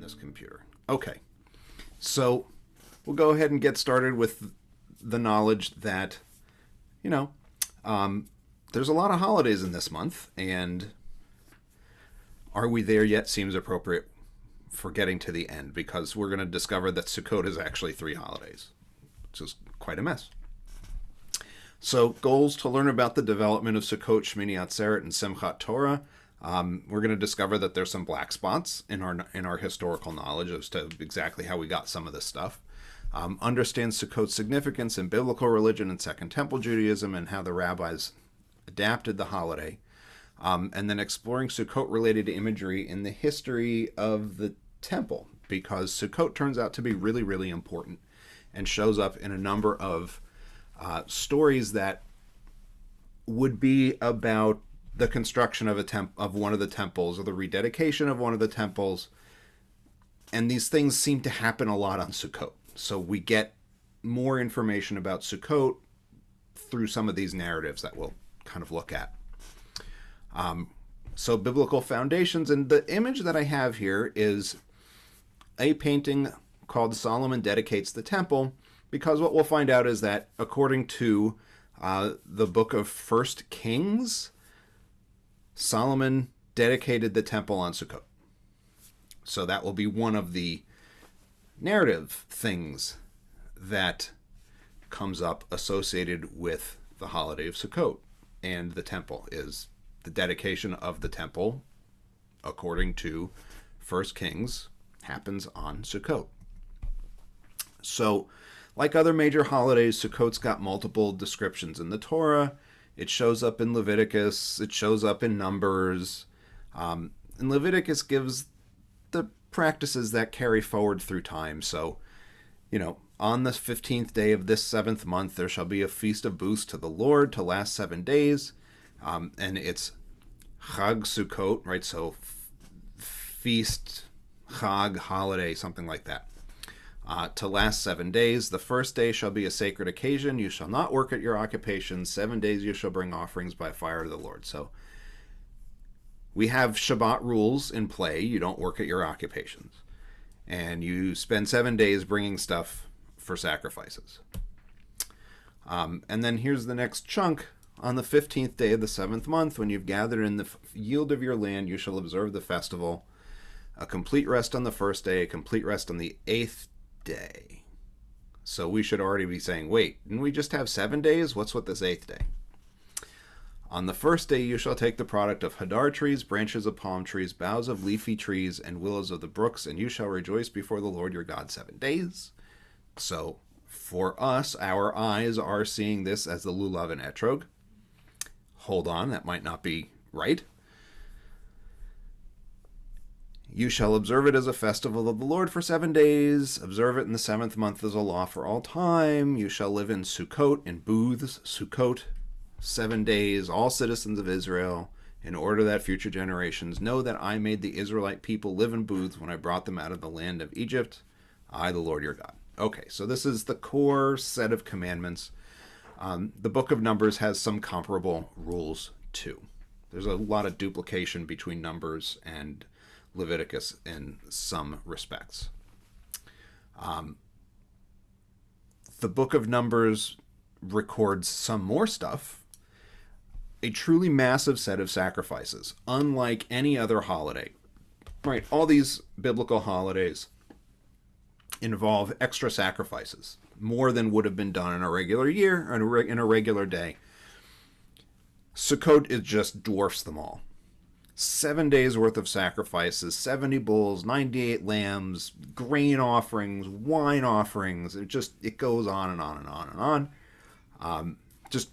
this computer. Okay, so we'll go ahead and get started with the knowledge that, there's a lot of holidays in this month, and are we there yet seems appropriate for getting to the end, because we're going to discover that Sukkot is actually 3 holidays, which is quite a mess. So, goals to learn about the development of Sukkot, Sh'mini Atzeret, and Simchat Torah. We're going to discover that there's some black spots in our historical knowledge as to exactly how we got some of this stuff. Understand Sukkot's significance in biblical religion and Second Temple Judaism, and how the rabbis adapted the holiday. And then exploring Sukkot-related imagery in the history of the temple, because Sukkot turns out to be really, really important and shows up in a number of stories that would be about the construction of one of the temples, or the rededication of one of the temples. And these things seem to happen a lot on Sukkot. So we get more information about Sukkot through some of these narratives that we'll kind of look at. So biblical foundations, and the image that I have here is a painting called Solomon Dedicates the Temple, because what we'll find out is that according to the book of 1 Kings, Solomon dedicated the temple on Sukkot. So that will be one of the narrative things that comes up associated with the holiday of Sukkot and the temple, is the dedication of the temple, according to 1 Kings, happens on Sukkot. So, like other major holidays, Sukkot's got multiple descriptions in the Torah. It shows up in Leviticus. It shows up in Numbers. And Leviticus gives the practices that carry forward through time. So, on the 15th day of this 7th month, there shall be a feast of booths to the Lord to last 7 days. And it's Chag Sukkot, right? So feast, Chag, holiday, something like that. To last 7 days. The first day shall be a sacred occasion. You shall not work at your occupations. 7 days you shall bring offerings by fire to the Lord. So we have Shabbat rules in play. You don't work at your occupations. And you spend 7 days bringing stuff for sacrifices. And then here's the next chunk. On the 15th day of the 7th month, when you've gathered in the yield of your land, you shall observe the festival. A complete rest on the first day, a complete rest on the 8th day. So we should already be saying, wait, didn't we just have 7 days? What's with this 8th day? On the first day you shall take the product of hadar trees, branches of palm trees, boughs of leafy trees, and willows of the brooks, and you shall rejoice before the Lord your God 7 days. So for us, our eyes are seeing this as the lulav and etrog. Hold on, that might not be right. You shall observe it as a festival of the Lord for 7 days. Observe it in the 7th month as a law for all time. You shall live in Sukkot, in booths, Sukkot, 7 days, all citizens of Israel, in order that future generations know that I made the Israelite people live in booths when I brought them out of the land of Egypt. I, the Lord your God. Okay, so this is the core set of commandments. The book of Numbers has some comparable rules too. There's a lot of duplication between Numbers and Leviticus in some respects. The book of Numbers records some more stuff. A truly massive set of sacrifices, unlike any other holiday. Right, all these biblical holidays involve extra sacrifices, more than would have been done in a regular year or in a regular day. Sukkot, it just dwarfs them all. 7 days worth of sacrifices, 70 bulls, 98 lambs, grain offerings, wine offerings. It goes on and on and on and on. Just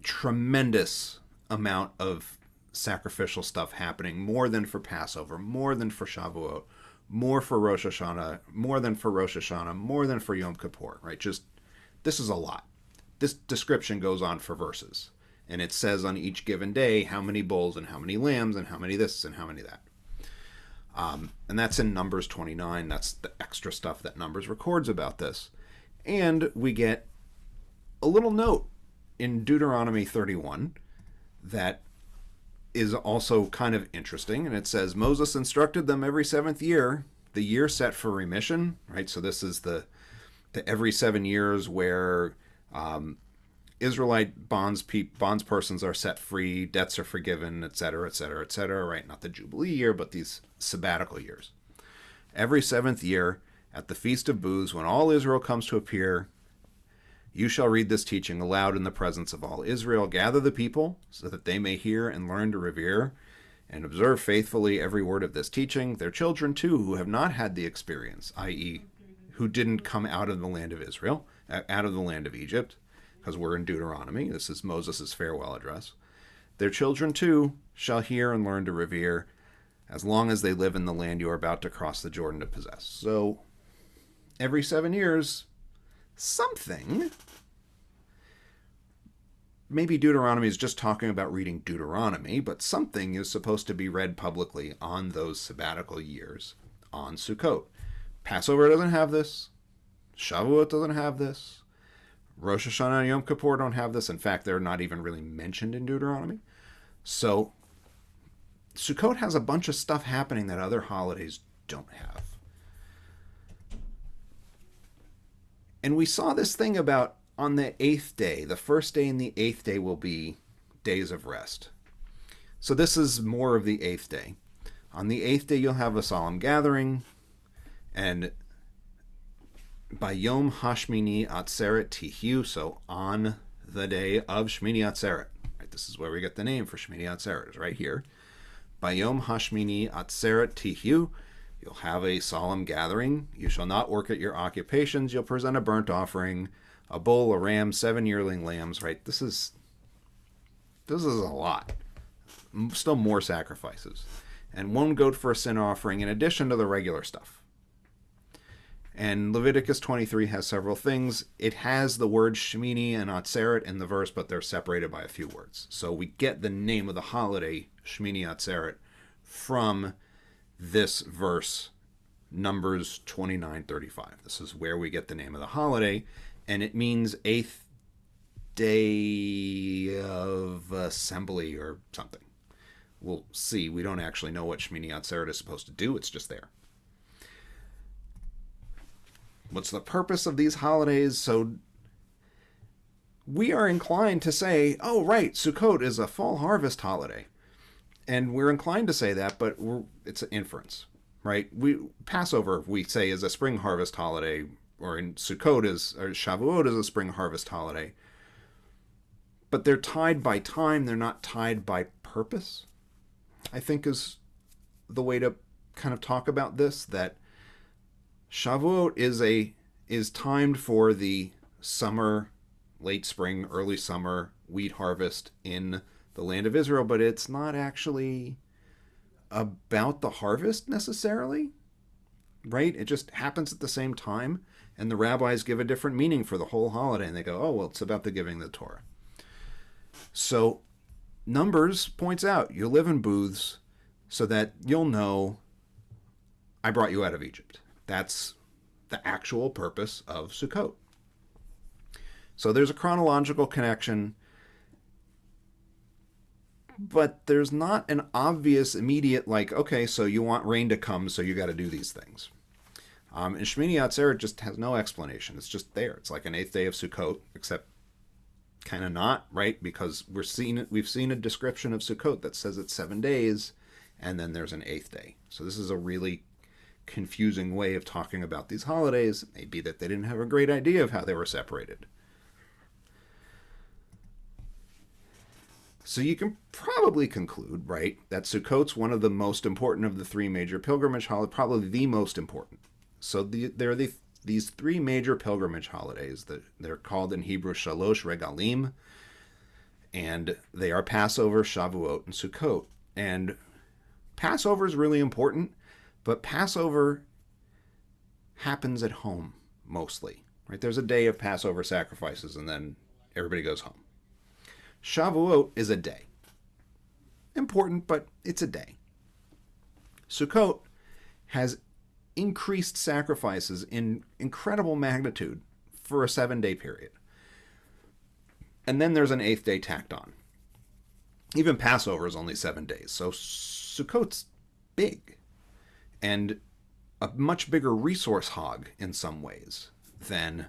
tremendous amount of sacrificial stuff happening, more than for Passover, more than for Shavuot, more for Rosh Hashanah, more than for Rosh Hashanah, more than for Yom Kippur, right? This is a lot. This description goes on for verses. And it says on each given day how many bulls and how many lambs and how many this and how many that. And that's in Numbers 29. That's the extra stuff that Numbers records about this. And we get a little note in Deuteronomy 31 that is also kind of interesting. And it says, Moses instructed them every 7th year, the year set for remission, right? So this is the every 7 years where Israelite bondspersons are set free, debts are forgiven, etc., etc., etc., right? Not the Jubilee year, but these sabbatical years. Every 7th year, at the Feast of Booths, when all Israel comes to appear, you shall read this teaching aloud in the presence of all Israel. Gather the people so that they may hear and learn to revere and observe faithfully every word of this teaching. Their children, too, who have not had the experience, i.e., who didn't come out of the land of Israel, out of the land of Egypt, because we're in Deuteronomy. This is Moses' farewell address. Their children, too, shall hear and learn to revere as long as they live in the land you are about to cross the Jordan to possess. So, every 7 years, something. Maybe Deuteronomy is just talking about reading Deuteronomy, but something is supposed to be read publicly on those sabbatical years on Sukkot. Passover doesn't have this. Shavuot doesn't have this. Rosh Hashanah and Yom Kippur don't have this. In fact, they're not even really mentioned in Deuteronomy. So, Sukkot has a bunch of stuff happening that other holidays don't have. And we saw this thing about on the 8th day, the first day and the 8th day will be days of rest. So this is more of the 8th day. On the 8th day, you'll have a solemn gathering, and by Yom HaSh'mini Atzeret Tihyu, so on the day of Sh'mini Atzeret. Right, this is where we get the name for Sh'mini Atzeret, is right here. By Yom HaSh'mini Atzeret Tihyu, you'll have a solemn gathering. You shall not work at your occupations. You'll present a burnt offering, a bull, a ram, 7 yearling lambs, right? This is a lot. Still more sacrifices. And 1 goat for a sin offering in addition to the regular stuff. And Leviticus 23 has several things. It has the word Sh'mini and Atzeret in the verse, but they're separated by a few words. So we get the name of the holiday, Sh'mini Atzeret, from this verse, Numbers 29:35. This is where we get the name of the holiday, and it means 8th day of assembly or something. We'll see. We don't actually know what Sh'mini Atzeret is supposed to do. It's just there. What's the purpose of these holidays? So we are inclined to say, oh, right, Sukkot is a fall harvest holiday. And we're inclined to say that, but it's an inference, right? Passover, we say, is a spring harvest holiday, or in Sukkot or Shavuot is a spring harvest holiday. But they're tied by time, they're not tied by purpose, I think is the way to kind of talk about this, that Shavuot is timed for the summer, late spring, early summer wheat harvest in the land of Israel, but it's not actually about the harvest necessarily, right? It just happens at the same time, and the rabbis give a different meaning for the whole holiday, and they go, oh, well, it's about the giving of the Torah. So Numbers points out, you live in booths so that you'll know I brought you out of Egypt. That's the actual purpose of Sukkot. So there's a chronological connection, but there's not an obvious, immediate, like, okay, so you want rain to come, so you got to do these things. And Sh'mini Atzeret just has no explanation. It's just there. It's like an 8th day of Sukkot, except kind of not, right? Because we've seen a description of Sukkot that says it's 7 days, and then there's an 8th day. So this is a really confusing way of talking about these holidays. It may be that they didn't have a great idea of how they were separated. So you can probably conclude, right, that Sukkot's one of the most important of the 3 major pilgrimage holidays, probably the most important. So there are these 3 major pilgrimage holidays. They're called in Hebrew Shalosh Regalim, and they are Passover, Shavuot, and Sukkot. And Passover is really important, but Passover happens at home mostly, right? There's a day of Passover sacrifices, and then everybody goes home. Shavuot is a day. Important, but it's a day. Sukkot has increased sacrifices in incredible magnitude for a 7-day period. And then there's an 8th day tacked on. Even Passover is only 7 days, so Sukkot's big. And a much bigger resource hog in some ways than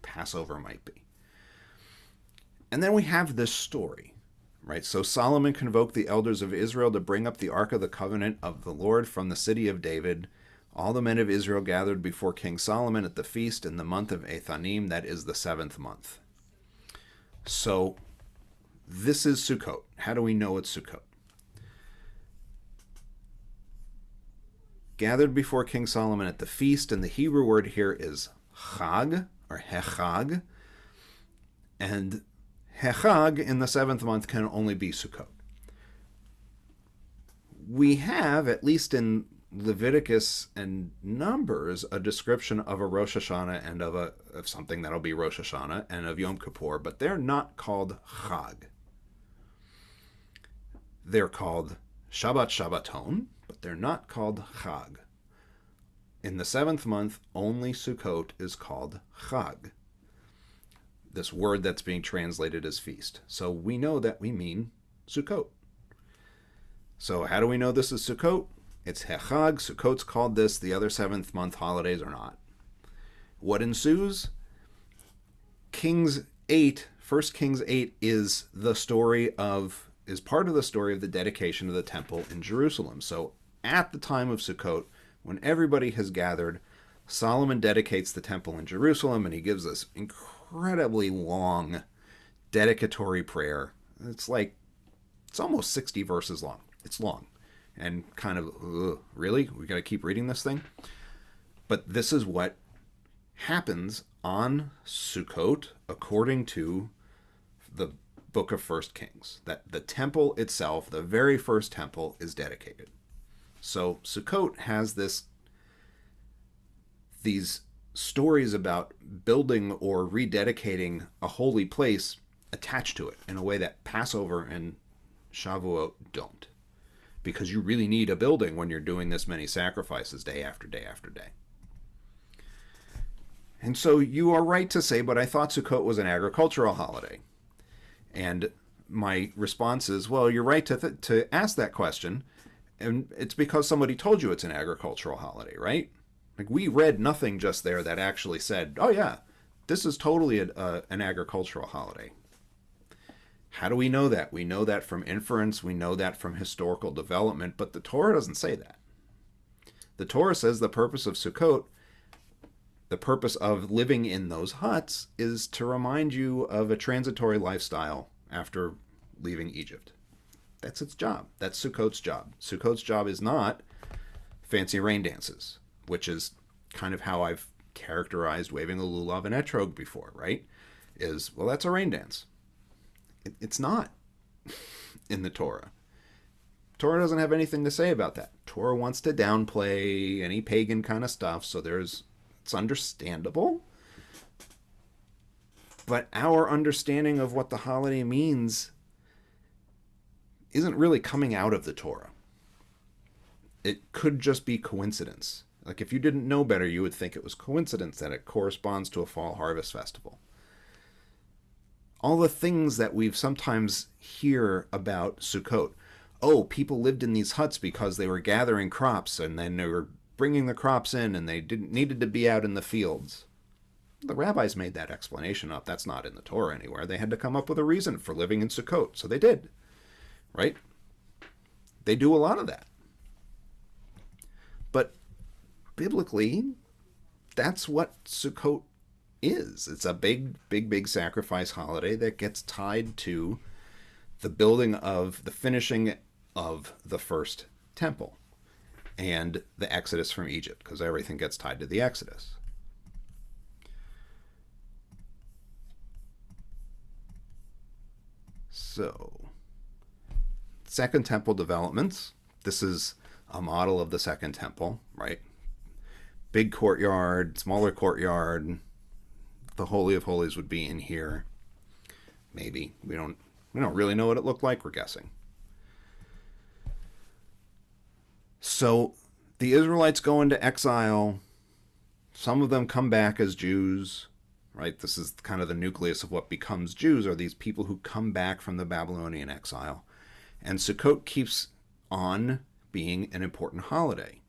Passover might be. And then we have this story, right? So Solomon convoked the elders of Israel to bring up the Ark of the Covenant of the Lord from the city of David. All the men of Israel gathered before King Solomon at the feast in the month of Ethanim, that is the 7th month. So this is Sukkot. How do we know it's Sukkot? Gathered before King Solomon at the feast, and the Hebrew word here is chag, or hechag, and hechag in the 7th month can only be Sukkot. We have, at least in Leviticus and Numbers, a description of a Rosh Hashanah and of something that'll be Rosh Hashanah and of Yom Kippur, but they're not called chag. They're called Shabbat Shabbaton, but they're not called chag. In the 7th month, only Sukkot is called chag. This word that's being translated as feast. So we know that we mean Sukkot. So how do we know this is Sukkot? It's hechag. Sukkot's called this. The other 7th month holidays are not. What ensues? Kings 8, 1 Kings 8 is part of the story of the dedication of the temple in Jerusalem. So at the time of Sukkot, when everybody has gathered, Solomon dedicates the temple in Jerusalem, and he gives this incredibly long dedicatory prayer. It's almost 60 verses long. It's long and kind of, really? We got to keep reading this thing? But this is what happens on Sukkot according to the book of 1 Kings, that the temple itself, the very first temple, is dedicated. So Sukkot has these stories about building or rededicating a holy place attached to it in a way that Passover and Shavuot don't. Because you really need a building when you're doing this many sacrifices day after day after day. And so you are right to say, but I thought Sukkot was an agricultural holiday. And my response is, well, you're right to ask that question, and it's because somebody told you it's an agricultural holiday, right? Like, we read nothing just there that actually said, oh yeah, this is totally an agricultural holiday. How do we know that? We know that from inference, we know that from historical development, but the Torah doesn't say that. The Torah says the purpose of Sukkot, the purpose of living in those huts, is to remind you of a transitory lifestyle after leaving Egypt. That's its job. That's Sukkot's job. Sukkot's job is not fancy rain dances, which is kind of how I've characterized waving a lulav and etrog before, right? Well, that's a rain dance. It's not in the Torah. Torah doesn't have anything to say about that. Torah wants to downplay any pagan kind of stuff, so it's understandable. But our understanding of what the holiday means isn't really coming out of the Torah. It could just be coincidence. Like, if you didn't know better, you would think it was coincidence that it corresponds to a fall harvest festival. All the things that we've sometimes hear about Sukkot. Oh, people lived in these huts because they were gathering crops, and then they were bringing the crops in, and they needed to be out in the fields. The rabbis made that explanation up. That's not in the Torah anywhere. They had to come up with a reason for living in Sukkot, so they did. Right? They do a lot of that. But biblically, that's what Sukkot is. It's a big sacrifice holiday that gets tied to the finishing of the first temple and the Exodus from Egypt, because everything gets tied to the Exodus. So, Second Temple developments. This is a model of the Second Temple, right? Big courtyard, smaller courtyard. The Holy of Holies would be in here. Maybe. We don't really know what it looked like. We're guessing. So the Israelites go into exile. Some of them come back as Jews, right? This is kind of the nucleus of what becomes Jews, are these people who come back from the Babylonian exile. And Sukkot keeps on being an important holiday.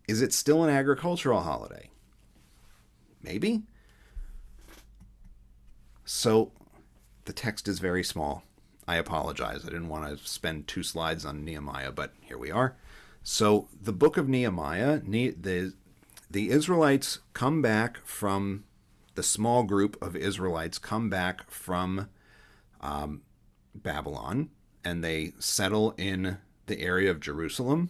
Is it still an agricultural holiday? Maybe. So the text is very small. I apologize. I didn't want to spend 2 slides on Nehemiah, but here we are. So the book of Nehemiah, the Israelites come back from, the small group of Israelites come back from Babylon, and they settle in the area of Jerusalem,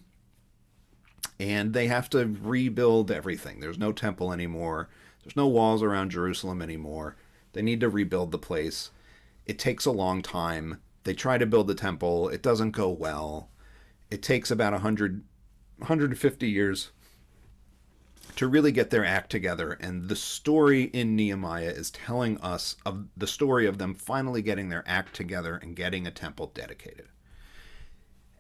and they have to rebuild everything. There's no temple anymore. There's no walls around Jerusalem anymore. They need to rebuild the place. It takes a long time. They try to build the temple. It doesn't go well. It takes about 150 years to really get their act together. And the story in Nehemiah is telling us of the story of them finally getting their act together and getting a temple dedicated.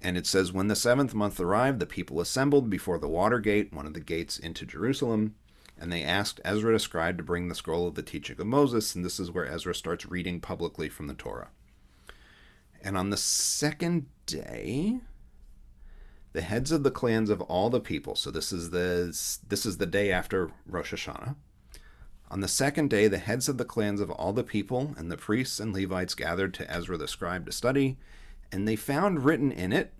And it says, when the 7th month arrived, the people assembled before the water gate, one of the gates into Jerusalem, and they asked Ezra the scribe to bring the scroll of the teaching of Moses. And this is where Ezra starts reading publicly from the Torah. And on the 2nd day, the heads of the clans of all the people, so this is the day after Rosh Hashanah. On the 2nd day, the heads of the clans of all the people and the priests and Levites gathered to Ezra the scribe to study, and they found written in it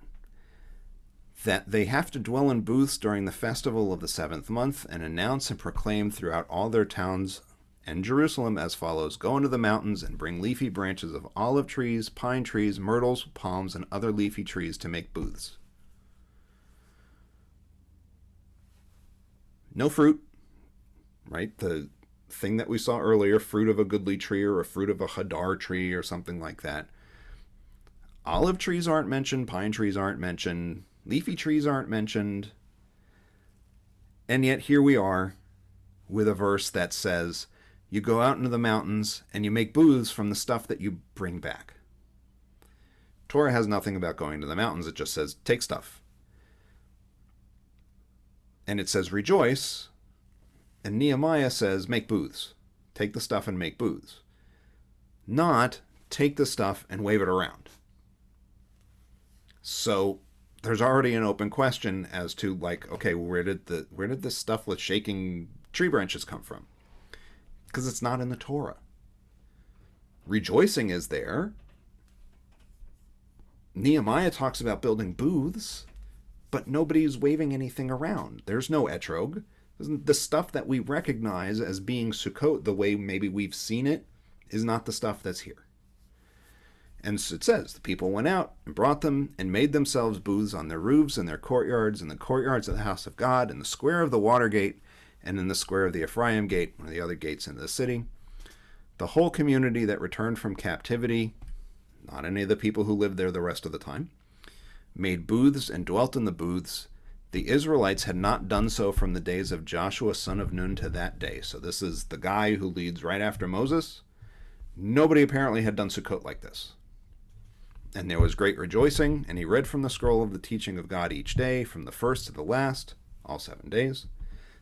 that they have to dwell in booths during the festival of the 7th month and announce and proclaim throughout all their towns and Jerusalem as follows: go into the mountains and bring leafy branches of olive trees, pine trees, myrtles, palms, and other leafy trees to make booths. No fruit, right? The thing that we saw earlier, fruit of a goodly tree or a fruit of a hadar tree or something like that. Olive trees aren't mentioned, pine trees aren't mentioned, leafy trees aren't mentioned. And yet here we are with a verse that says, you go out into the mountains and you make booths from the stuff that you bring back. Torah has nothing about going to the mountains. It just says, take stuff. And it says, rejoice. And Nehemiah says, make booths. Take the stuff and make booths. Not take the stuff and wave it around. So there's already an open question as to, like, okay, where did this stuff with shaking tree branches come from? Because it's not in the Torah. Rejoicing is there. Nehemiah talks about building booths, but nobody's waving anything around. There's no etrog. The stuff that we recognize as being Sukkot, the way maybe we've seen it, is not the stuff that's here. And so it says, the people went out and brought them and made themselves booths on their roofs and their courtyards and the courtyards of the house of God and the square of the water gate and in the square of the Ephraim gate, one of the other gates into the city. The whole community that returned from captivity, not any of the people who lived there the rest of the time, made booths and dwelt in the booths. The Israelites had not done so from the days of Joshua son of Nun to that day. So this is the guy who leads right after Moses. Nobody apparently had done Sukkot like this. And there was great rejoicing, and he read from the scroll of the teaching of God each day, from the first to the last, all 7 days.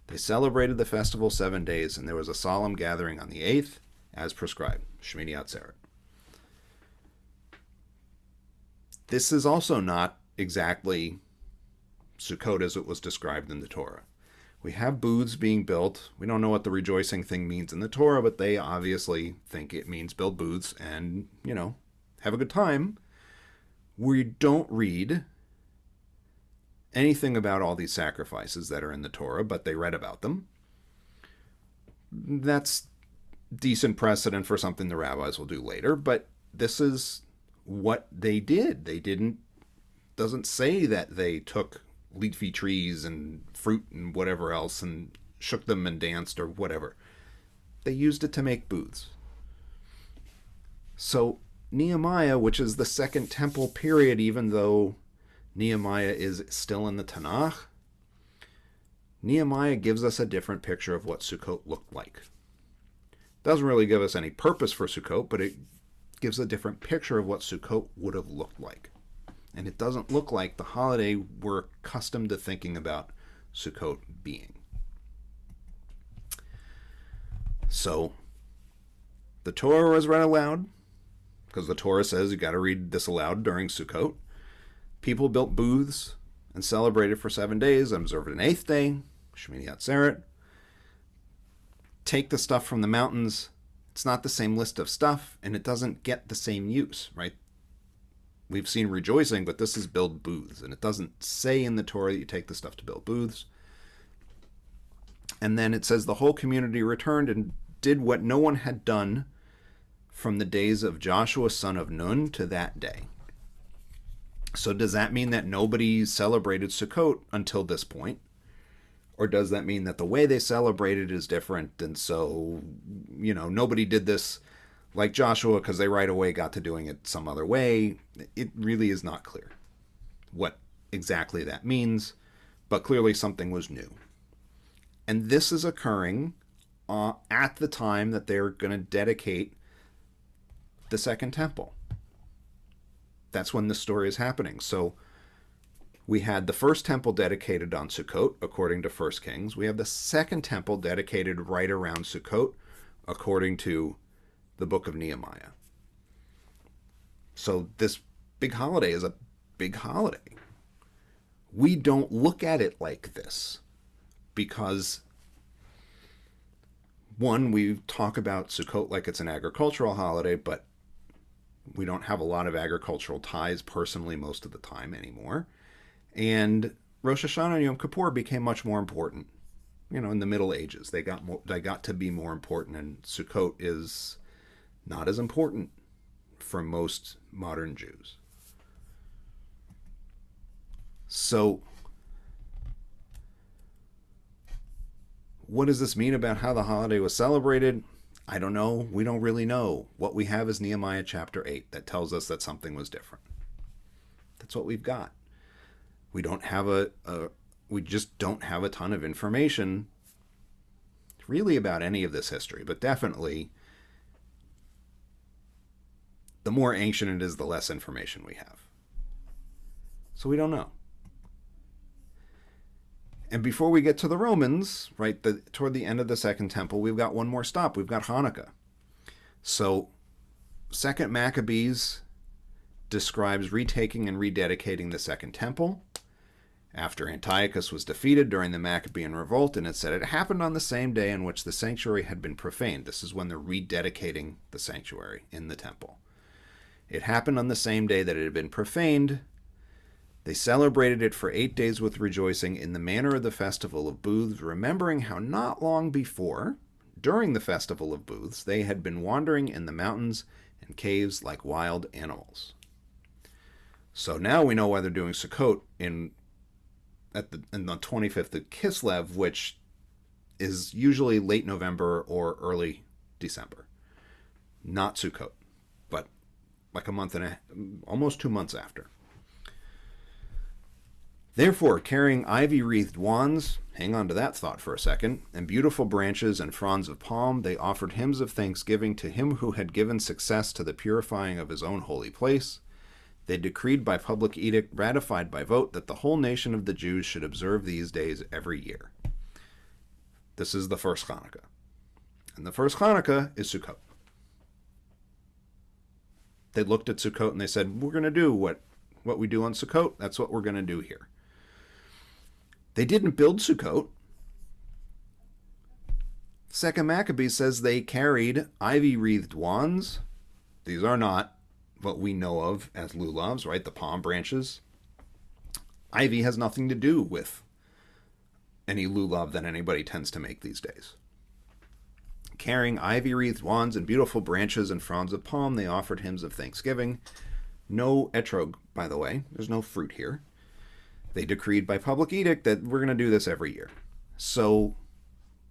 They celebrated the festival 7 days, and there was a solemn gathering on the 8th, as prescribed, Sh'mini Atzeret. This is also not exactly Sukkot as it was described in the Torah. We have booths being built. We don't know what the rejoicing thing means in the Torah, but they obviously think it means build booths and, have a good time. We don't read anything about all these sacrifices that are in the Torah, but they read about them. That's decent precedent for something the rabbis will do later, but this is what they did. Doesn't say that they took leafy trees and fruit and whatever else and shook them and danced or whatever. They used it to make booths. So Nehemiah, which is the second temple period, even though Nehemiah is still in the Tanakh, Nehemiah gives us a different picture of what Sukkot looked like. Doesn't really give us any purpose for Sukkot, but it gives a different picture of what Sukkot would have looked like. And it doesn't look like the holiday we're accustomed to thinking about Sukkot being. So, the Torah was read aloud, because the Torah says you got to read this aloud during Sukkot. People built booths and celebrate it for 7 days and observe it an 8th day, Sh'mini Atzeret. Take the stuff from the mountains. It's not the same list of stuff, and it doesn't get the same use, right? We've seen rejoicing, but this is build booths, and it doesn't say in the Torah that you take the stuff to build booths. And then it says the whole community returned and did what no one had done from the days of Joshua son of Nun to that day. So does that mean that nobody celebrated Sukkot until this point? Or does that mean that the way they celebrated is different, and so, nobody did this like Joshua because they right away got to doing it some other way? It really is not clear what exactly that means, but clearly something was new. And this is occurring at the time that they're going to dedicate the second temple. That's when this story is happening. So we had the first temple dedicated on Sukkot, according to 1 Kings. We have the second temple dedicated right around Sukkot, according to the book of Nehemiah. So this big holiday is a big holiday. We don't look at it like this because, one, we talk about Sukkot like it's an agricultural holiday, but we don't have a lot of agricultural ties personally most of the time anymore. And Rosh Hashanah and Yom Kippur became much more important. In the Middle Ages, they got to be more important, and Sukkot is not as important for most modern Jews. So, what does this mean about how the holiday was celebrated? I don't know. We don't really know. What we have is Nehemiah chapter 8 that tells us that something was different. That's what we've got. We just don't have a ton of information really about any of this history, but definitely the more ancient it is, the less information we have. So we don't know. And before we get to the Romans, right, toward the end of the Second Temple, we've got one more stop. We've got Hanukkah. So, Second Maccabees describes retaking and rededicating the Second Temple after Antiochus was defeated during the Maccabean revolt, and it said it happened on the same day in which the sanctuary had been profaned. This is when they're rededicating the sanctuary in the temple. It happened on the same day that it had been profaned. They celebrated it for 8 days with rejoicing in the manner of the Festival of Booths, remembering how not long before, during the Festival of Booths, they had been wandering in the mountains and caves like wild animals. So now we know why they're doing Sukkot in the 25th of Kislev, which is usually late November or early December. Not Sukkot, but like almost 2 months after. Therefore, carrying ivy-wreathed wands, hang on to that thought for a second, and beautiful branches and fronds of palm, they offered hymns of thanksgiving to him who had given success to the purifying of his own holy place. They decreed by public edict, ratified by vote, that the whole nation of the Jews should observe these days every year. This is the first Hanukkah. And the first Hanukkah is Sukkot. They looked at Sukkot and they said, we're going to do what we do on Sukkot. That's what we're going to do here. They didn't build Sukkot. Second Maccabees says they carried ivy-wreathed wands. These are not what we know of as lulavs, right? The palm branches. Ivy has nothing to do with any lulav that anybody tends to make these days. Carrying ivy-wreathed wands and beautiful branches and fronds of palm, they offered hymns of thanksgiving. No etrog, by the way. There's no fruit here. They decreed by public edict that we're going to do this every year. So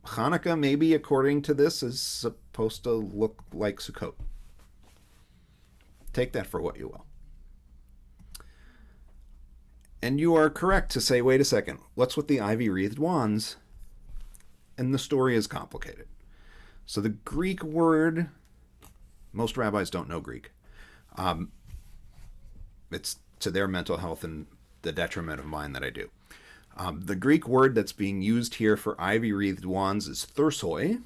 Hanukkah, maybe according to this, is supposed to look like Sukkot. Take that for what you will. And you are correct to say, wait a second, what's with the ivy-wreathed wands? And the story is complicated. So the Greek word, most rabbis don't know Greek. It's to their mental health and the detriment of mine that I do. The Greek word that's being used here for ivy-wreathed wands is thursoi,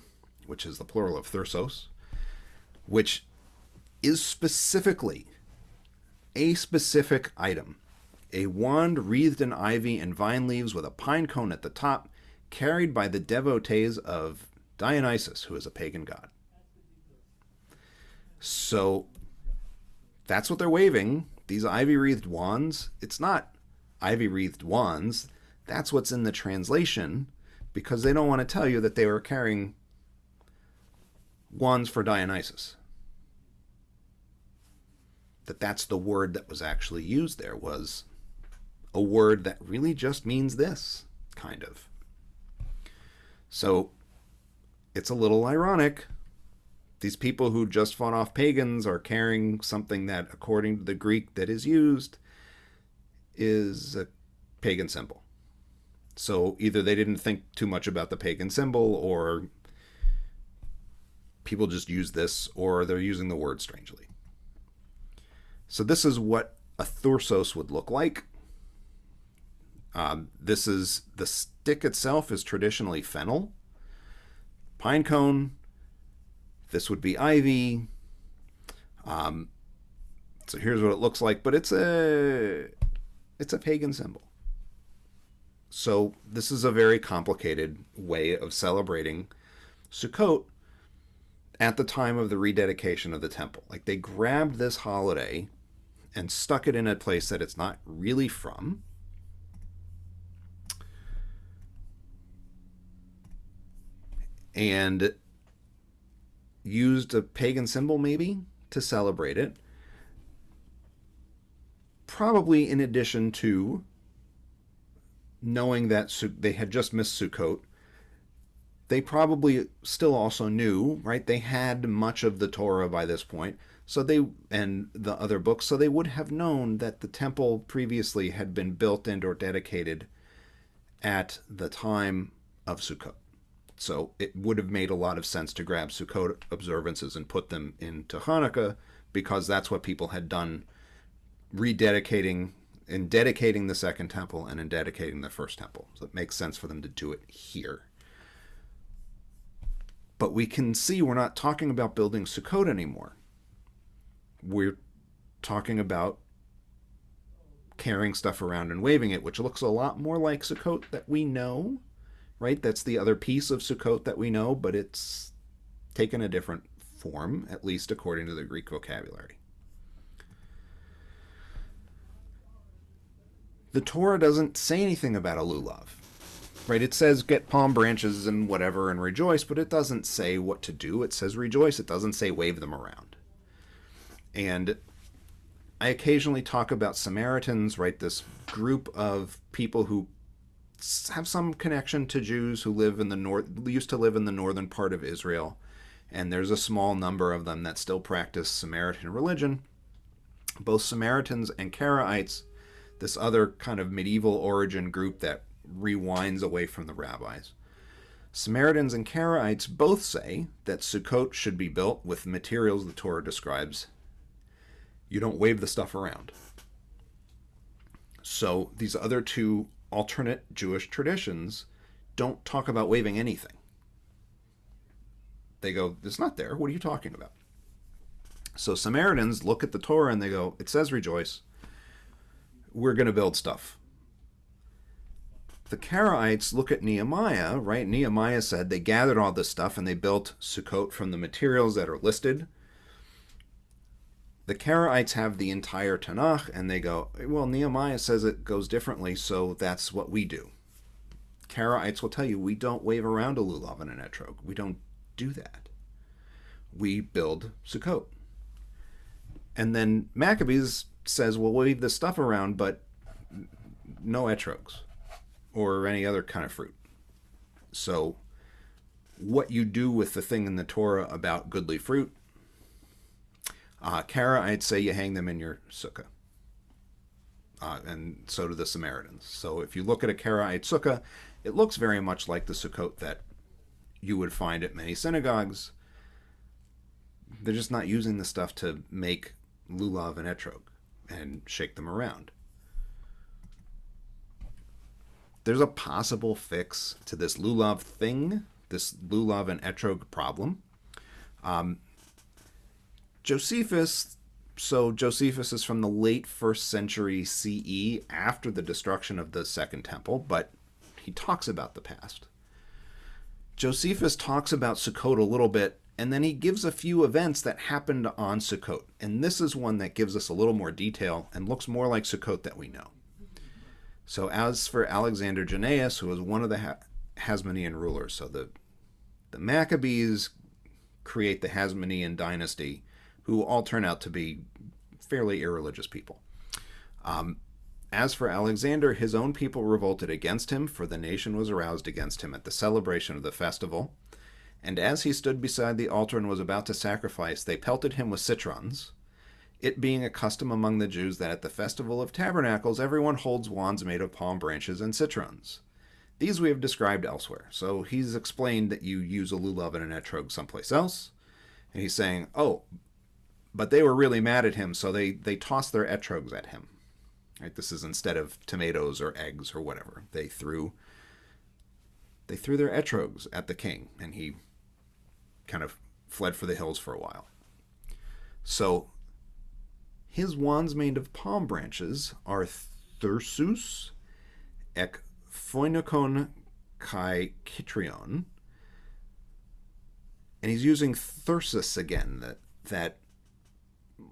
which is the plural of thursos, which is specifically a specific item a wand wreathed in ivy and vine leaves with a pine cone at the top, carried by the devotees of Dionysus, who is a pagan god. So that's what they're waving, these ivy-wreathed wands. It's not ivy-wreathed wands. That's what's in the translation, because they don't want to tell you that they were carrying wands for Dionysus. That's the word that was actually used there, was a word that really just means this, kind of. So it's a little ironic. These people who just fought off pagans are carrying something that, according to the Greek that is used, is a pagan symbol. So either they didn't think too much about the pagan symbol, or people just use this, or they're using the word strangely. So this is what a thursos would look like. This is, the stick itself is traditionally fennel. Pine cone. This would be ivy. So here's what it looks like, but it's a pagan symbol. So this is a very complicated way of celebrating Sukkot at the time of the rededication of the temple. Like, they grabbed this holiday and stuck it in a place that it's not really from. And used a pagan symbol maybe to celebrate it. Probably in addition to knowing that they had just missed Sukkot, they probably still also knew, right? They had much of the Torah by this point, so and the other books, so they would have known that the temple previously had been built and or dedicated at the time of Sukkot. So it would have made a lot of sense to grab Sukkot observances and put them into Hanukkah, because that's what people had done, rededicating in dedicating the second temple and in dedicating the first temple. So it makes sense for them to do it here. But we can see we're not talking about building Sukkot anymore. We're talking about carrying stuff around and waving it, which looks a lot more like Sukkot that we know, right? That's the other piece of Sukkot that we know, but it's taken a different form, at least according to the Greek vocabulary. The Torah doesn't say anything about a lulav, right? It says get palm branches and whatever and rejoice, but it doesn't say what to do. It says rejoice. It doesn't say wave them around. And I occasionally talk about Samaritans, right? This group of people who have some connection to Jews who live in the used to live in the northern part of Israel. And there's a small number of them that still practice Samaritan religion. Both Samaritans and Karaites, this other kind of medieval origin group that rewinds away from the rabbis. Samaritans and Karaites both say that Sukkot should be built with materials the Torah describes. You don't wave the stuff around. So these other two alternate Jewish traditions don't talk about waving anything. They go, it's not there. What are you talking about? So Samaritans look at the Torah and they go, it says rejoice. We're going to build stuff. The Karaites look at Nehemiah, right? Nehemiah said they gathered all this stuff and they built Sukkot from the materials that are listed. The Karaites have the entire Tanakh and they go, well, Nehemiah says it goes differently, so that's what we do. Karaites will tell you, we don't wave around a lulav and an etrog. We don't do that. We build Sukkot. And then Maccabees says, we'll wave this stuff around, but no etrogs or any other kind of fruit. So what you do with the thing in the Torah about goodly fruit, Karaites say you hang them in your sukkah. And so do the Samaritans. So if you look at a Karaite sukkah, it looks very much like the Sukkot that you would find at many synagogues. They're just not using the stuff to make lulav and etrog and shake them around. There's a possible fix to this lulav thing, this lulav and etrog problem. Josephus So Josephus is from the late 1st century CE, after the destruction of the Second Temple, but he talks about the past. Josephus talks about Sukkot a little bit, and then he gives a few events that happened on Sukkot. And this is one that gives us a little more detail and looks more like Sukkot that we know. So as for Alexander Jannaeus, who was one of the Hasmonean rulers, so the Maccabees create the Hasmonean dynasty, who all turn out to be fairly irreligious people. As for Alexander, his own people revolted against him, for the nation was aroused against him at the celebration of the festival. And as he stood beside the altar and was about to sacrifice, they pelted him with citrons, it being a custom among the Jews that at the festival of tabernacles everyone holds wands made of palm branches and citrons. These we have described elsewhere. So he's explained that you use a lulav and an etrog someplace else. And he's saying, oh, but they were really mad at him, so they tossed their etrogs at him. Right? This is instead of tomatoes or eggs or whatever. They threw their etrogs at the king, and he kind of fled for the hills for a while. So his wands made of palm branches are thursos ek phoinokon kai kitrion. And he's using thursos again, that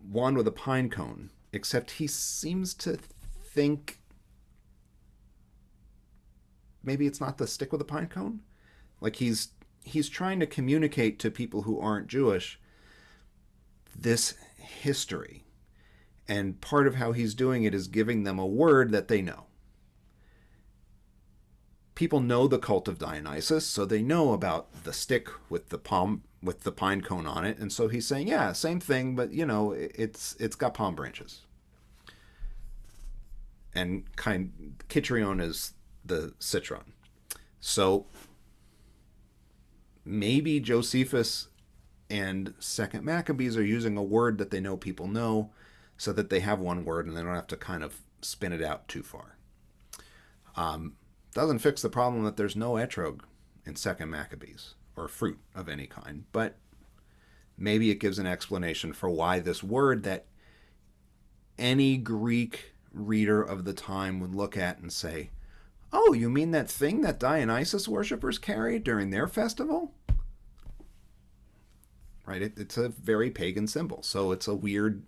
wand with a pine cone, except he seems to think maybe it's not the stick with a pine cone. Like he's trying to communicate to people who aren't Jewish this history. And part of how he's doing it is giving them a word that they know. People know the cult of Dionysus, so they know about the stick with the pine cone on it. And so he's saying, yeah, same thing, but it's got palm branches. And Kitrion is the citron. So maybe Josephus and Second Maccabees are using a word that they know people know, so that they have one word and they don't have to kind of spin it out too far. Doesn't fix the problem that there's no etrog in Second Maccabees, or fruit of any kind, but maybe it gives an explanation for why this word that any Greek reader of the time would look at and say, oh, you mean that thing that Dionysus worshippers carry during their festival? Right? It's a very pagan symbol, so it's a weird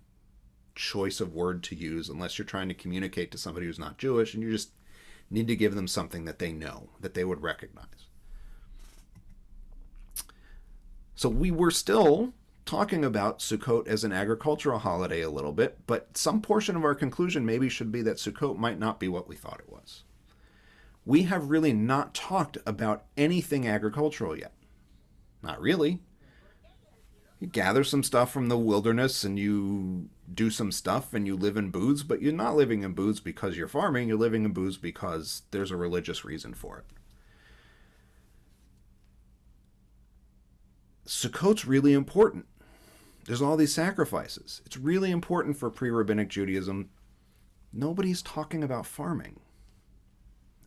choice of word to use unless you're trying to communicate to somebody who's not Jewish, and you just need to give them something that they know, that they would recognize. So we were still talking about Sukkot as an agricultural holiday a little bit, but some portion of our conclusion maybe should be that Sukkot might not be what we thought it was. We have really not talked about anything agricultural yet. Not really. You gather some stuff from the wilderness and you do some stuff and you live in booths, but you're not living in booths because you're farming. You're living in booths because there's a religious reason for it. Sukkot's really important. There's all these sacrifices. It's really important for pre-rabbinic Judaism. Nobody's talking about farming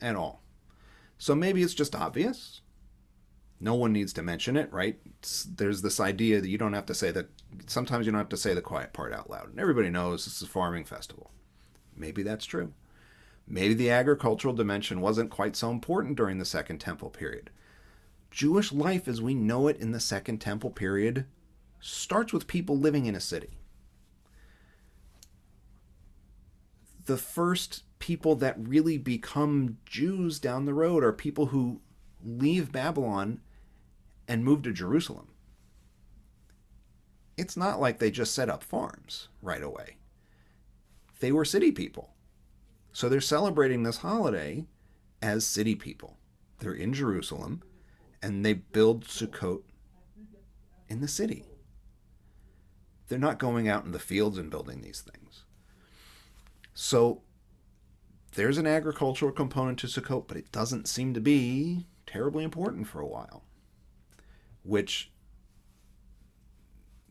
at all. So maybe it's just obvious. No one needs to mention it, right? There's this idea that you don't have to say that. Sometimes you don't have to say the quiet part out loud. And everybody knows this is a farming festival. Maybe that's true. Maybe the agricultural dimension wasn't quite so important during the Second Temple period. Jewish life as we know it in the Second Temple period starts with people living in a city. The first people that really become Jews down the road are people who leave Babylon and move to Jerusalem. It's not like they just set up farms right away. They were city people. So they're celebrating this holiday as city people. They're in Jerusalem, and they build Sukkot in the city. They're not going out in the fields and building these things. So there's an agricultural component to Sukkot, but it doesn't seem to be terribly important for a while, which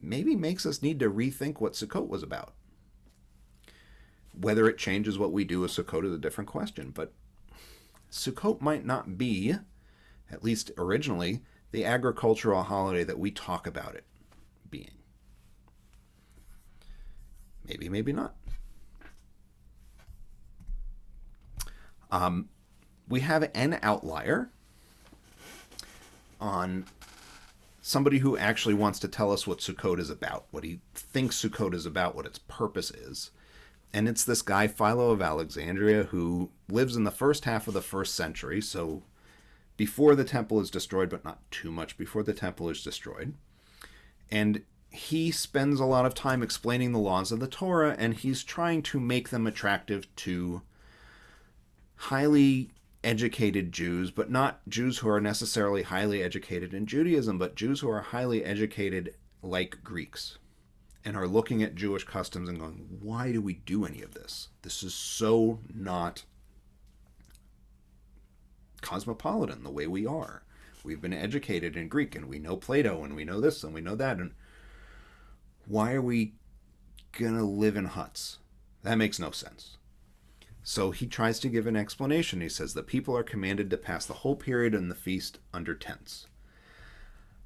maybe makes us need to rethink what Sukkot was about. Whether it changes what we do with Sukkot is a different question, but Sukkot might not be, at least originally, the agricultural holiday that we talk about it being. Maybe, maybe not. We have an outlier on somebody who actually wants to tell us what Sukkot is about, what he thinks Sukkot is about, what its purpose is. And it's this guy, Philo of Alexandria, who lives in the first half of the 1st century, so before the temple is destroyed, but not too much before the temple is destroyed. And he spends a lot of time explaining the laws of the Torah, and he's trying to make them attractive to highly educated Jews, but not Jews who are necessarily highly educated in Judaism, but Jews who are highly educated like Greeks and are looking at Jewish customs and going, why do we do any of this? This is so not cosmopolitan the way we are. We've been educated in Greek and we know Plato and we know this and we know that. And why are we going to live in huts? That makes no sense. So he tries to give an explanation. He says the people are commanded to pass the whole period in the feast under tents,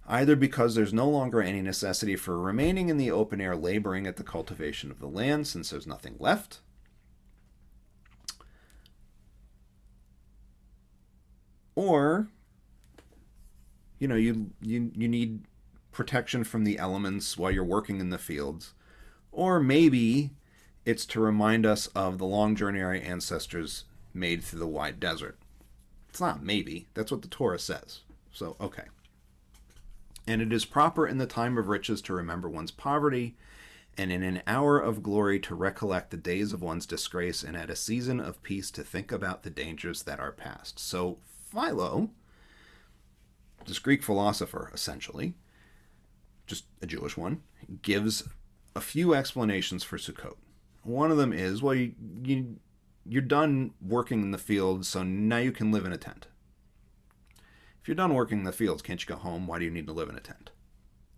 either because there's no longer any necessity for remaining in the open air laboring at the cultivation of the land since there's nothing left, or you need protection from the elements while you're working in the fields, or maybe it's to remind us of the long journey our ancestors made through the wide desert. It's not maybe. That's what the Torah says. So, okay. And it is proper in the time of riches to remember one's poverty, and in an hour of glory to recollect the days of one's disgrace, and at a season of peace to think about the dangers that are past. So Philo, this Greek philosopher, essentially, just a Jewish one, gives a few explanations for Sukkot. One of them is, well, you're done working in the fields, so now you can live in a tent. If you're done working in the fields, can't you go home? Why do you need to live in a tent?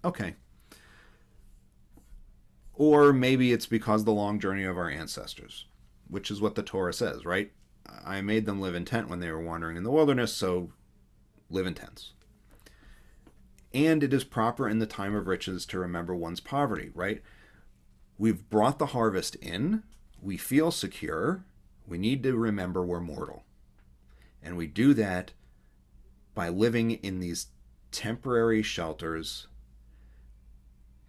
Okay. Or maybe it's because of the long journey of our ancestors, which is what the Torah says, right? I made them live in tent when they were wandering in the wilderness, so live in tents. And it is proper in the time of riches to remember one's poverty, right? We've brought the harvest in. We feel secure. We need to remember we're mortal. And we do that by living in these temporary shelters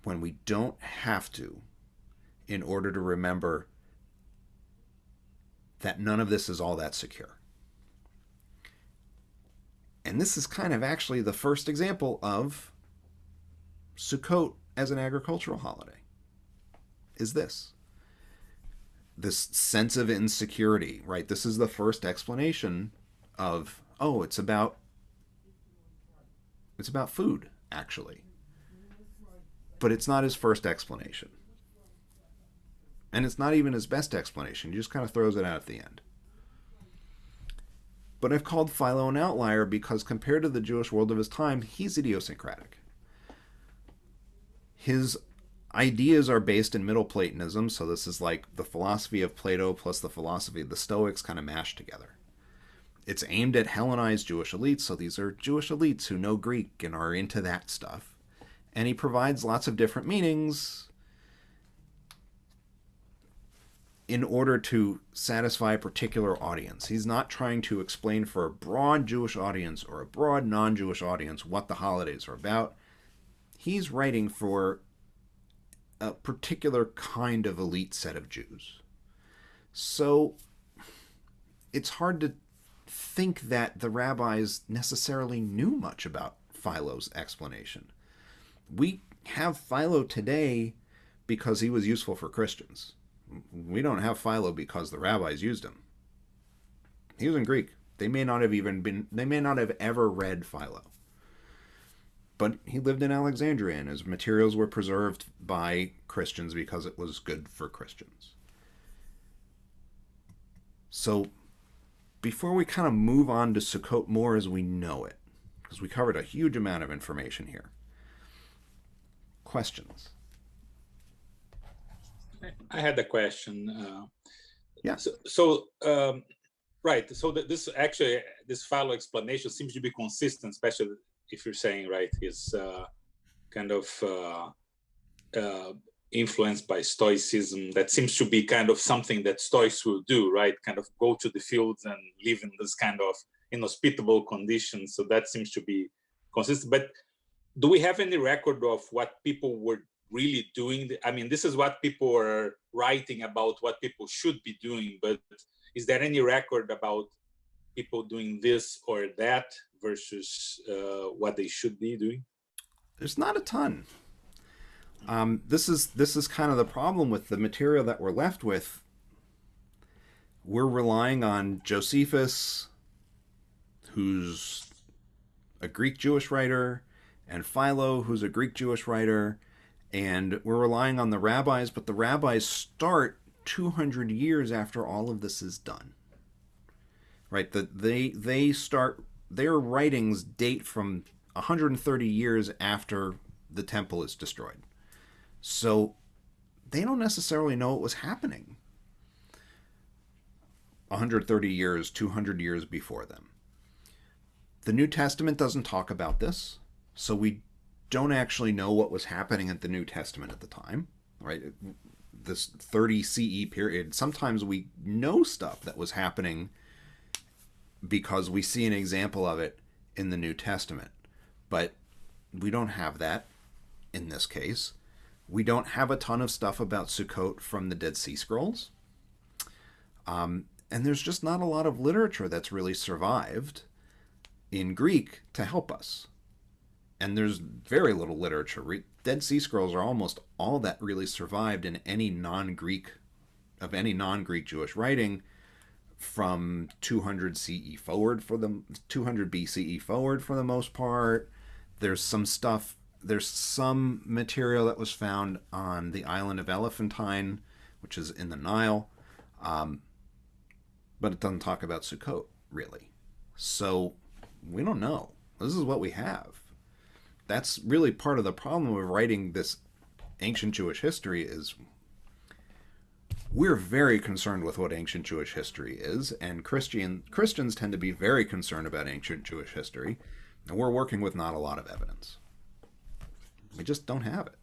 when we don't have to, in order to remember that none of this is all that secure. And this is kind of actually the first example of Sukkot as an agricultural holiday. Is this sense of insecurity, right? This is the first explanation of, oh, it's about food, actually. But it's not his first explanation. And it's not even his best explanation. He just kind of throws it out at the end. But I've called Philo an outlier because compared to the Jewish world of his time, he's idiosyncratic. His ideas are based in Middle Platonism, so this is like the philosophy of Plato plus the philosophy of the Stoics kind of mashed together. It's aimed at Hellenized Jewish elites, so these are Jewish elites who know Greek and are into that stuff. And he provides lots of different meanings in order to satisfy a particular audience. He's not trying to explain for a broad Jewish audience or a broad non-Jewish audience what the holidays are about. He's writing for a particular kind of elite set of Jews. So it's hard to think that the rabbis necessarily knew much about Philo's explanation. We have Philo today because he was useful for Christians. We don't have Philo because the rabbis used him. He was in Greek. They may not have ever read Philo. But he lived in Alexandria, and his materials were preserved by Christians because it was good for Christians. So, before we kind of move on to Sukkot more as we know it, because we covered a huge amount of information here, questions? I had a question. Yeah. Right. So this Philo explanation seems to be consistent, especially if you're saying, right, is kind of influenced by Stoicism. That seems to be kind of something that Stoics will do, right? Kind of go to the fields and live in this kind of inhospitable conditions. So that seems to be consistent. But do we have any record of what people were really doing? I mean, this is what people are writing about, what people should be doing, but is there any record about people doing this or that versus what they should be doing? There's not a ton. This is kind of the problem with the material that we're left with. We're relying on Josephus, who's a Greek Jewish writer, and Philo, who's a Greek Jewish writer, and we're relying on the rabbis, but the rabbis start 200 years after all of this is done. Right? They start, their writings date from 130 years after the temple is destroyed. So they don't necessarily know what was happening 130 years, 200 years before them. The New Testament doesn't talk about this, so we don't actually know what was happening at the New Testament at the time, right? This 30 CE period, sometimes we know stuff that was happening because we see an example of it in the New Testament. But we don't have that in this case. We don't have a ton of stuff about Sukkot from the Dead Sea Scrolls. And there's just not a lot of literature that's really survived in Greek to help us. And there's very little literature. Dead Sea Scrolls are almost all that really survived in any non-Greek Jewish writing from 200 CE forward for the 200 BCE forward for the most part. There's some material that was found on the island of Elephantine, which is in the Nile, but it doesn't talk about Sukkot really. So we don't know. This is what we have. That's really part of the problem of writing this ancient Jewish history is we're very concerned with what ancient Jewish history is, and Christians tend to be very concerned about ancient Jewish history, and we're working with not a lot of evidence. We just don't have it.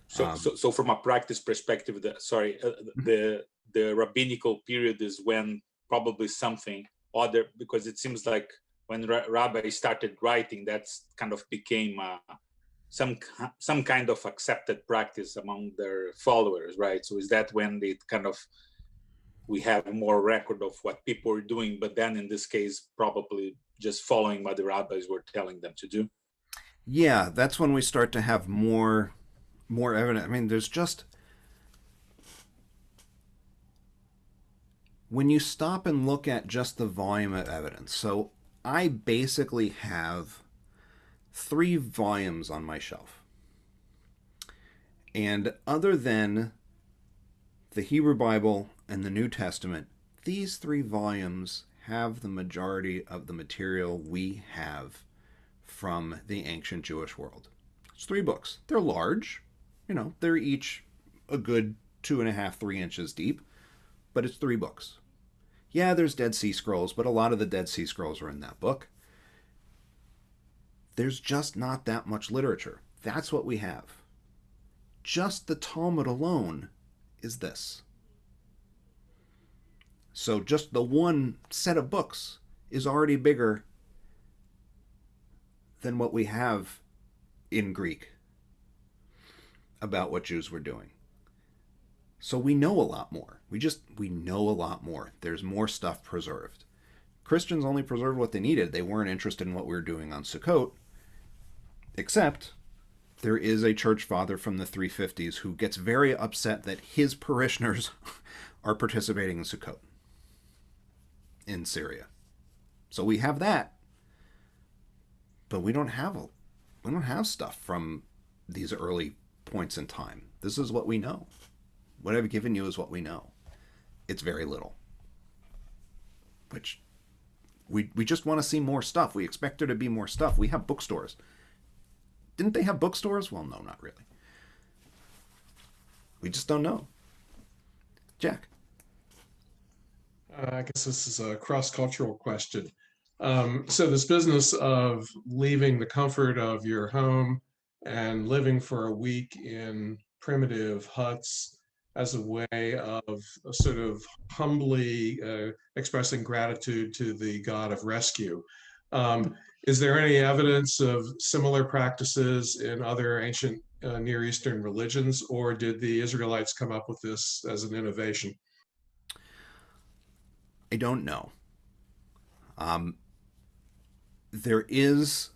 So from a practice perspective, the rabbinical period is when probably something other, because it seems like when rabbis started writing, that's kind of became some kind of accepted practice among their followers, right? So is that when we have more record of what people are doing, but then in this case, probably just following what the rabbis were telling them to do? Yeah, that's when we start to have more evidence. I mean, there's just, when you stop and look at just the volume of evidence. So I basically have 3 volumes on my shelf. And other than the Hebrew Bible and the New Testament, these 3 volumes have the majority of the material we have from the ancient Jewish world. It's 3 books. They're large. They're each a good 2.5, 3 inches deep, but it's 3 books. Yeah, there's Dead Sea Scrolls, but a lot of the Dead Sea Scrolls are in that book. There's just not that much literature. That's what we have. Just the Talmud alone is this. So just the one set of books is already bigger than what we have in Greek about what Jews were doing. So we know a lot more. We know a lot more. There's more stuff preserved. Christians only preserved what they needed. They weren't interested in what we were doing on Sukkot, except there is a church father from the 350s who gets very upset that his parishioners are participating in Sukkot in Syria. So we have that, but we don't have stuff from these early points in time. This is what we know. What I've given you is what we know. It's very little. Which we just want to see more stuff. We expect there to be more stuff. We have bookstores. Didn't they have bookstores? Well, no, not really. We just don't know. Jack. I guess this is a cross-cultural question. So this business of leaving the comfort of your home and living for a week in primitive huts as a way of sort of humbly expressing gratitude to the god of rescue. Is there any evidence of similar practices in other ancient Near Eastern religions, or did the Israelites come up with this as an innovation? I don't know. There is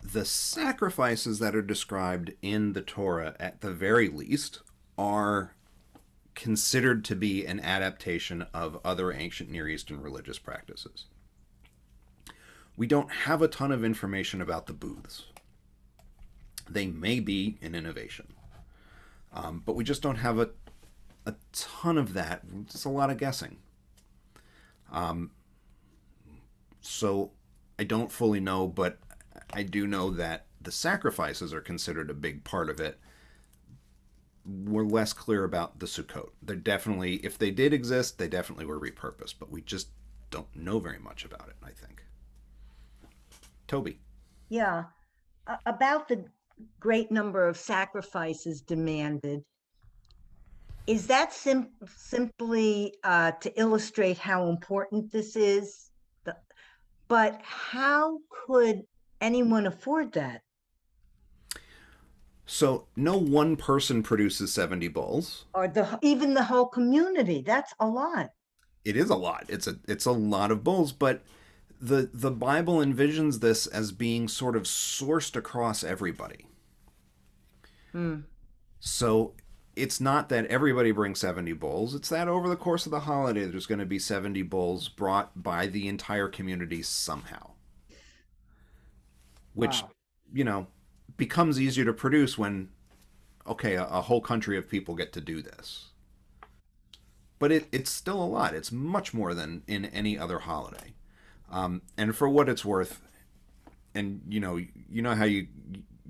the sacrifices that are described in the Torah, at the very least, are considered to be an adaptation of other ancient Near Eastern religious practices. We don't have a ton of information about the booths. They may be an innovation, but we just don't have a ton of that. It's a lot of guessing. So I don't fully know, but I do know that the sacrifices are considered a big part of it. We're less clear about the Sukkot. They're definitely, if they did exist, they definitely were repurposed, but we just don't know very much about it, I think. Toby. Yeah, about the great number of sacrifices demanded. Is that simply to illustrate how important this is? But how could anyone afford that? So no one person produces 70 bulls. Or even the whole community. That's a lot. It is a lot. It's a lot of bulls, but the Bible envisions this as being sort of sourced across everybody. So it's not that everybody brings 70 bulls. It's that over the course of the holiday, there's going to be 70 bulls brought by the entire community somehow. Which, becomes easier to produce when, okay, a whole country of people get to do this. But it's still a lot. It's much more than in any other holiday. And for what it's worth, and you know how you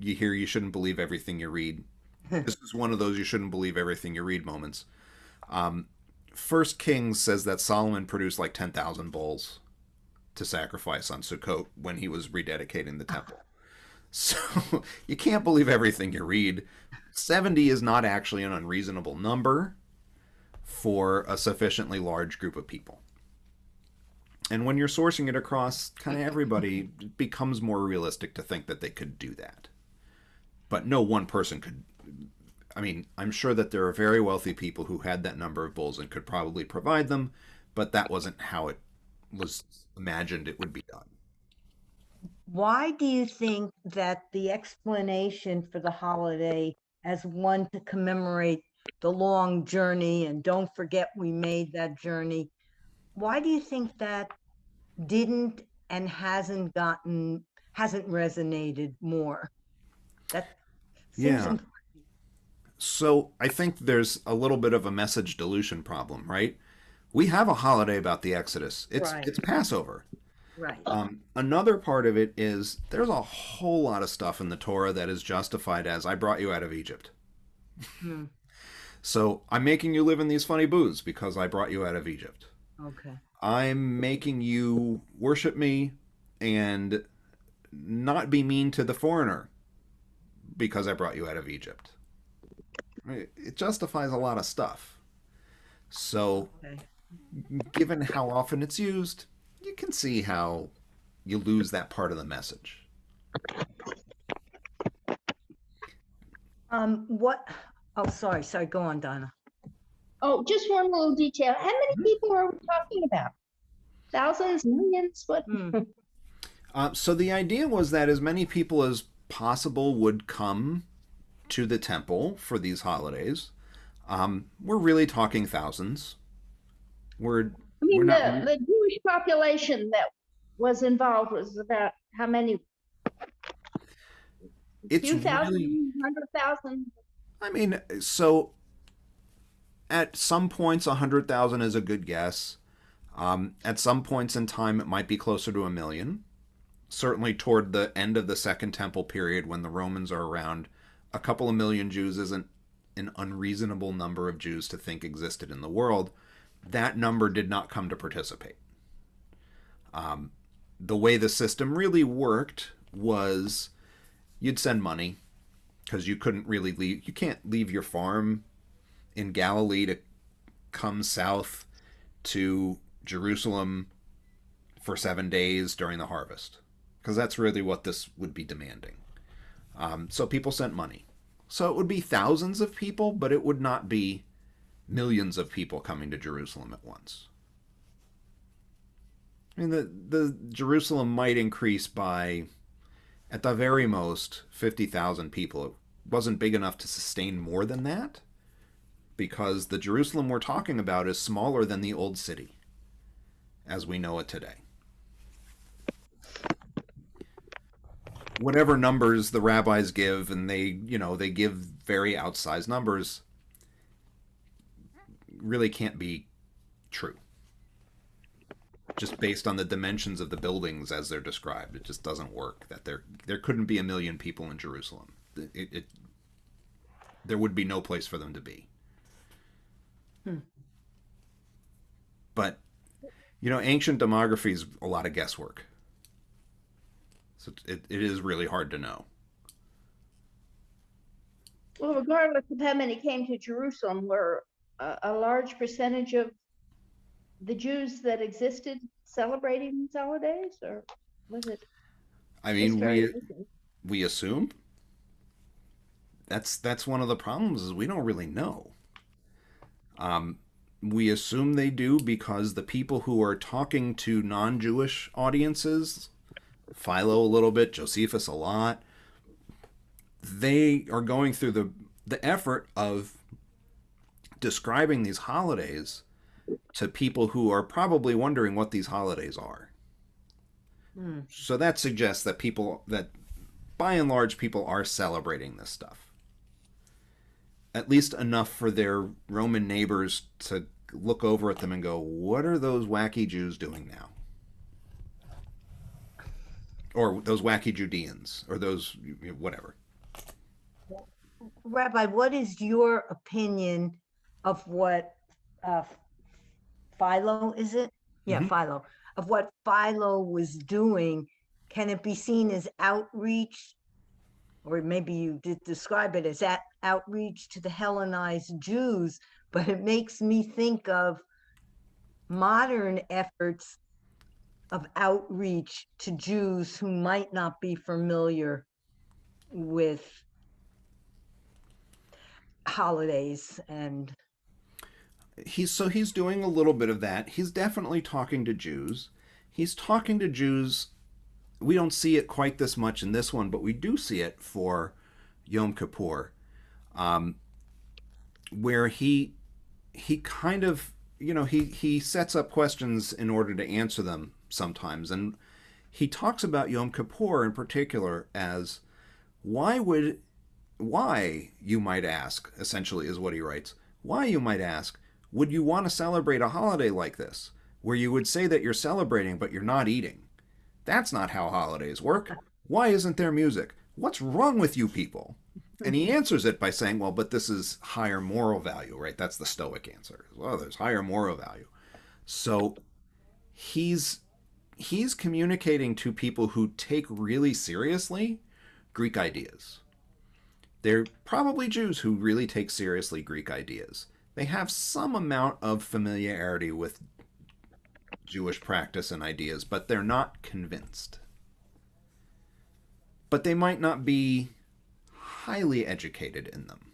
hear you shouldn't believe everything you read. This is one of those you shouldn't believe everything you read moments. First Kings says that Solomon produced like 10,000 bulls to sacrifice on Sukkot when he was rededicating the temple. So you can't believe everything you read. 70 is not actually an unreasonable number for a sufficiently large group of people. And when you're sourcing it across kind of everybody, it becomes more realistic to think that they could do that. But no one person could. I mean, I'm sure that there are very wealthy people who had that number of bulls and could probably provide them, but that wasn't how it was imagined it would be done. Why do you think that the explanation for the holiday as one to commemorate the long journey and don't forget we made that journey, why do you think that didn't and hasn't resonated more? That seems important. So I think there's a little bit of a message dilution problem, right? We have a holiday about the Exodus. It's Passover. Right. Another part of it is there's a whole lot of stuff in the Torah that is justified as I brought you out of Egypt. So I'm making you live in these funny booths because I brought you out of Egypt. Okay. I'm making you worship me and not be mean to the foreigner because I brought you out of Egypt. It justifies a lot of stuff. So, given how often it's used, you can see how you lose that part of the message. Oh, sorry, go on, Donna. Oh, just one little detail. How many people are we talking about? Thousands, millions? What? So the idea was that as many people as possible would come to the temple for these holidays. We're really talking thousands. The Jewish population that was involved was about how many? It's few thousand, really, 100,000? I mean, so at some points, 100,000 is a good guess. At some points in time, it might be closer to 1 million. Certainly toward the end of the Second Temple period, when the Romans are around, a couple of million Jews isn't an unreasonable number of Jews to think existed in the world. That number did not come to participate. The way the system really worked was you'd send money because you couldn't really leave. You can't leave your farm in Galilee to come south to Jerusalem for 7 days during the harvest, because that's really what this would be demanding. So people sent money. So it would be thousands of people, but it would not be millions of people coming to Jerusalem at once. I mean, the Jerusalem might increase by, at the very most, 50,000 people. It wasn't big enough to sustain more than that, because the Jerusalem we're talking about is smaller than the old city as we know it today. Whatever numbers the rabbis give, and they give very outsized numbers, really can't be true. Just based on the dimensions of the buildings as they're described, it just doesn't work. That there couldn't be 1 million people in Jerusalem. There would be no place for them to be. But, ancient demography is a lot of guesswork. So it is really hard to know. Well, regardless of how many came to Jerusalem, were a large percentage of the Jews that existed celebrating these holidays, or was it? I mean, we assume. That's one of the problems, is we don't really know. We assume they do because the people who are talking to non-Jewish audiences, Philo a little bit, Josephus a lot, they are going through the effort of describing these holidays to people who are probably wondering what these holidays are. So that suggests that by and large people are celebrating this stuff. At least enough for their Roman neighbors to look over at them and go, what are those wacky Jews doing now? Or those wacky Judeans, or those, whatever. Rabbi, what is your opinion of what Philo, is it? Yeah, Mm-hmm. Philo. Of what Philo was doing. Can it be seen as outreach? Or maybe you did describe it as outreach to the Hellenized Jews, but it makes me think of modern efforts of outreach to Jews who might not be familiar with holidays. And he's doing a little bit of that. He's definitely talking to Jews. He's talking to Jews. We don't see it quite this much in this one, but we do see it for Yom Kippur, where he kind of, he sets up questions in order to answer them sometimes. And he talks about Yom Kippur in particular as, why, you might ask, essentially is what he writes, why, you might ask, would you want to celebrate a holiday like this, where you would say that you're celebrating but you're not eating? That's not how holidays work. Why isn't there music? What's wrong with you people? And he answers it by saying, well, but this is higher moral value, right? That's the Stoic answer. Well, there's higher moral value. So he's communicating to people who take really seriously Greek ideas. They're probably Jews who really take seriously Greek ideas. They have some amount of familiarity with Jewish practice and ideas, but they're not convinced. But they might not be highly educated in them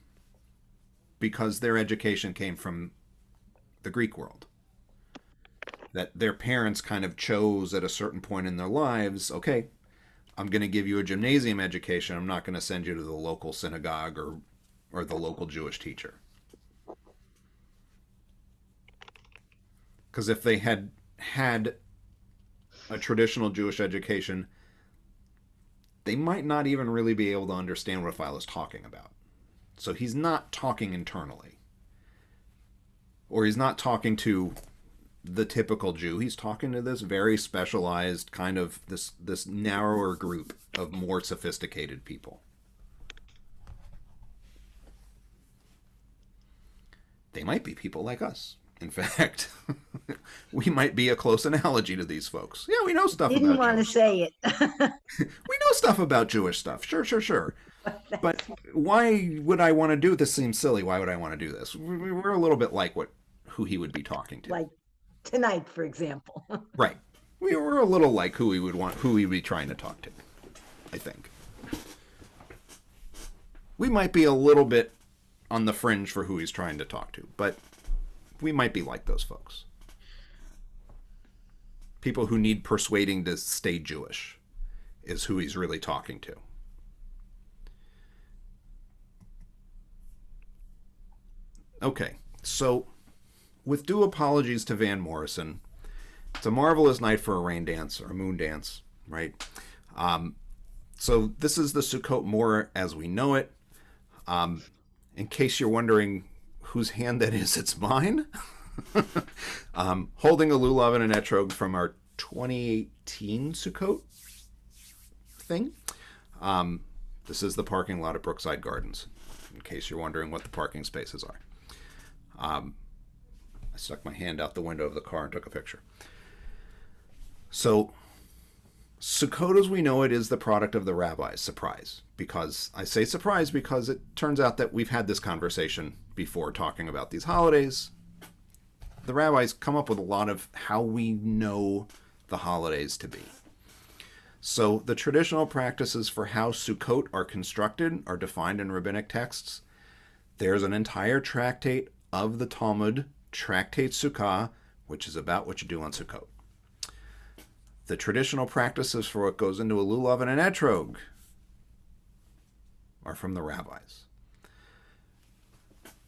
because their education came from the Greek world. That their parents kind of chose at a certain point in their lives, okay, I'm going to give you a gymnasium education. I'm not going to send you to the local synagogue or the local Jewish teacher. Because if they had a traditional Jewish education, they might not even really be able to understand what Philo's talking about. So he's not talking internally. Or he's not talking to the typical Jew. He's talking to this very specialized kind of this narrower group of more sophisticated people. They might be people like us. In fact, we might be a close analogy to these folks. Yeah, we know stuff about didn't want to Jewish say stuff. it. We know stuff about Jewish stuff. Sure. But why would I want to do this? Seems silly. Why would I want to do this? We're a little bit like who he would be talking to. Like tonight, for example. Right. We were a little like who he'd be trying to talk to, I think. We might be a little bit on the fringe for who he's trying to talk to, but we might be like those folks. People who need persuading to stay Jewish is who he's really talking to. Okay, so with due apologies to Van Morrison, it's a marvelous night for a rain dance or a moon dance, right? So this is the Sukkot more as we know it. In case you're wondering whose hand that is, it's mine. Holding a lulav and an etrog from our 2018 Sukkot thing. This is the parking lot at Brookside Gardens, in case you're wondering what the parking spaces are. I stuck my hand out the window of the car and took a picture. So, Sukkot as we know it is the product of the rabbis. Surprise. Because I say surprise because it turns out that we've had this conversation before talking about these holidays. The rabbis come up with a lot of how we know the holidays to be. So the traditional practices for how Sukkot are constructed are defined in rabbinic texts. There's an entire tractate of the Talmud, Tractate Sukkah, which is about what you do on Sukkot. The traditional practices for what goes into a lulav and an etrog are from the rabbis.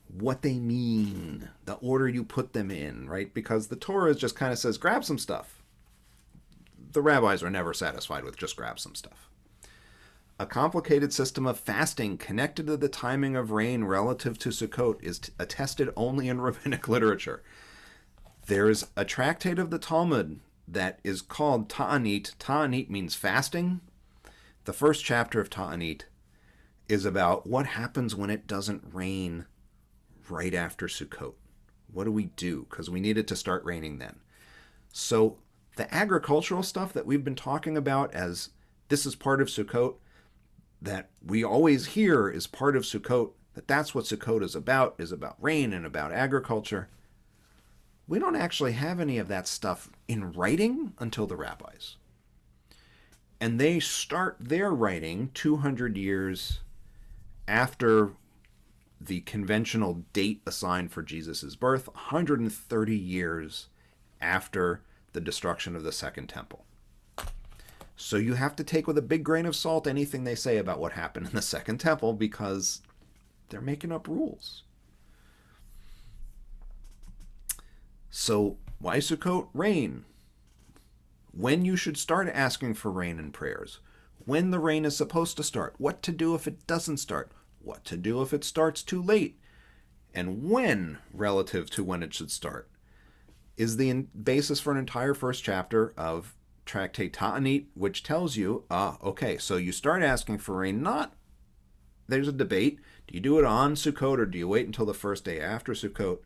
What they mean, the order you put them in, right? Because the Torah just kind of says, grab some stuff. The rabbis are never satisfied with just grab some stuff. A complicated system of fasting connected to the timing of rain relative to Sukkot is attested only in rabbinic literature. There's a tractate of the Talmud that is called Ta'anit. Ta'anit means fasting. The first chapter of Ta'anit is about what happens when it doesn't rain right after Sukkot. What do we do? Because we need it to start raining then. So the agricultural stuff that we've been talking about as this is part of Sukkot, that we always hear is part of Sukkot, that's what Sukkot is about rain and about agriculture. We don't actually have any of that stuff in writing until the rabbis. And they start their writing 200 years after the conventional date assigned for Jesus' birth, 130 years after the destruction of the Second Temple. So you have to take with a big grain of salt anything they say about what happened in the Second Temple because they're making up rules. So why Sukkot? Rain. When you should start asking for rain in prayers. When the rain is supposed to start. What to do if it doesn't start. What to do if it starts too late. And when, relative to when it should start, is the basis for an entire first chapter of Tractate Ta'anit, which tells you, okay, so you start asking for rain, there's a debate. Do you do it on Sukkot or do you wait until the first day after Sukkot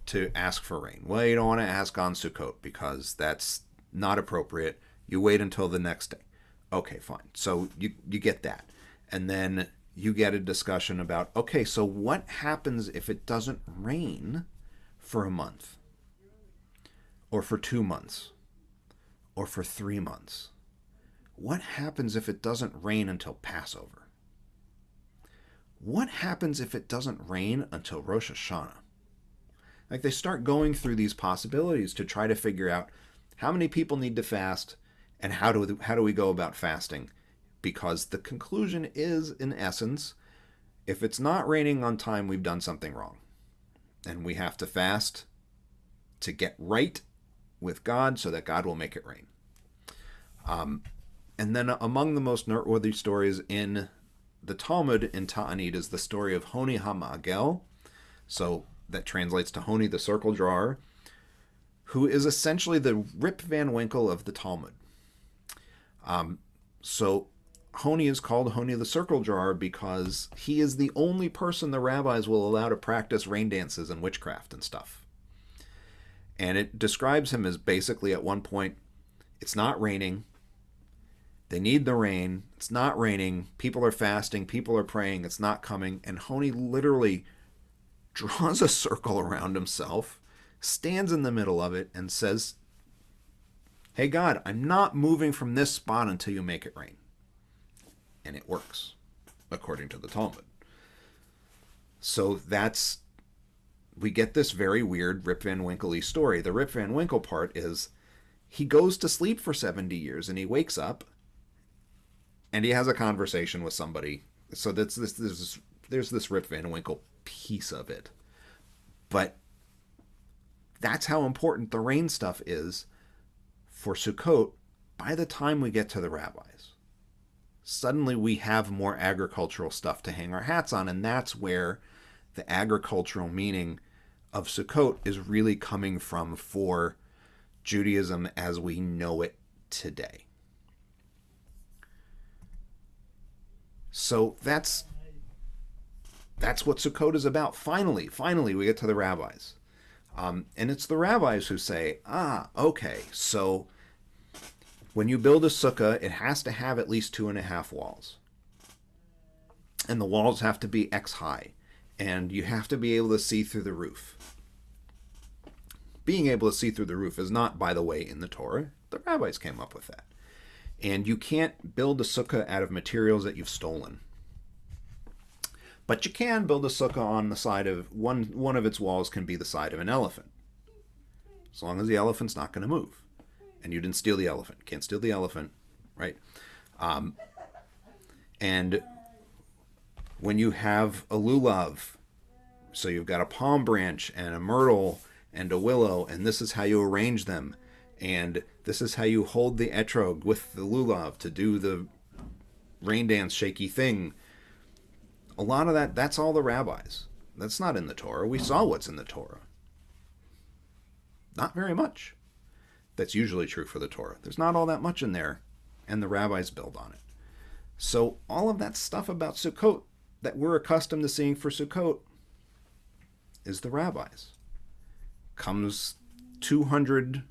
to ask for rain? Well, you don't want to ask on Sukkot because that's not appropriate. You wait until the next day. Okay, fine. So you get that. And then you get a discussion about, okay, so what happens if it doesn't rain for a month? Or for 2 months? Or for 3 months? What happens if it doesn't rain until Passover? What happens if it doesn't rain until Rosh Hashanah? Like they start going through these possibilities to try to figure out how many people need to fast and how do we go about fasting? Because the conclusion is, in essence, if it's not raining on time, we've done something wrong. And we have to fast to get right with God so that God will make it rain. And then among the most noteworthy stories in the Talmud in Ta'anit is the story of Honi HaMa'agel. So that translates to Honi the circle drawer, who is essentially the Rip Van Winkle of the Talmud. So Honi is called Honi the circle drawer because he is the only person the rabbis will allow to practice rain dances and witchcraft and stuff. And it describes him as basically at one point, it's not raining, They need the rain. It's not raining. People are fasting. People are praying. It's not coming. And Honi literally draws a circle around himself, stands in the middle of it, and says, hey, God, I'm not moving from this spot until you make it rain. And it works, according to the Talmud. So we get this very weird Rip Van Winkle-y story. The Rip Van Winkle part is he goes to sleep for 70 years and he wakes up and he has a conversation with somebody. So there's this Rip Van Winkle piece of it. But that's how important the rain stuff is for Sukkot by the time we get to the rabbis. Suddenly we have more agricultural stuff to hang our hats on, and that's where the agricultural meaning of Sukkot is really coming from for Judaism as we know it today. So that's what Sukkot is about. Finally, we get to the rabbis. And it's the rabbis who say, okay, so when you build a sukkah, it has to have at least 2.5 walls. And the walls have to be X high. And you have to be able to see through the roof. Being able to see through the roof is not, by the way, in the Torah. The rabbis came up with that. And you can't build a sukkah out of materials that you've stolen. But you can build a sukkah on the side of, one of its walls can be the side of an elephant. As long as the elephant's not going to move. And you didn't steal the elephant. Can't steal the elephant, right? And when you have a lulav, so you've got a palm branch and a myrtle and a willow, and this is how you arrange them. And this is how you hold the etrog with the lulav to do the rain dance shaky thing. A lot of that's all the rabbis. That's not in the Torah. We saw what's in the Torah. Not very much. That's usually true for the Torah. There's not all that much in there, and the rabbis build on it. So all of that stuff about Sukkot that we're accustomed to seeing for Sukkot is the rabbis. Comes 200,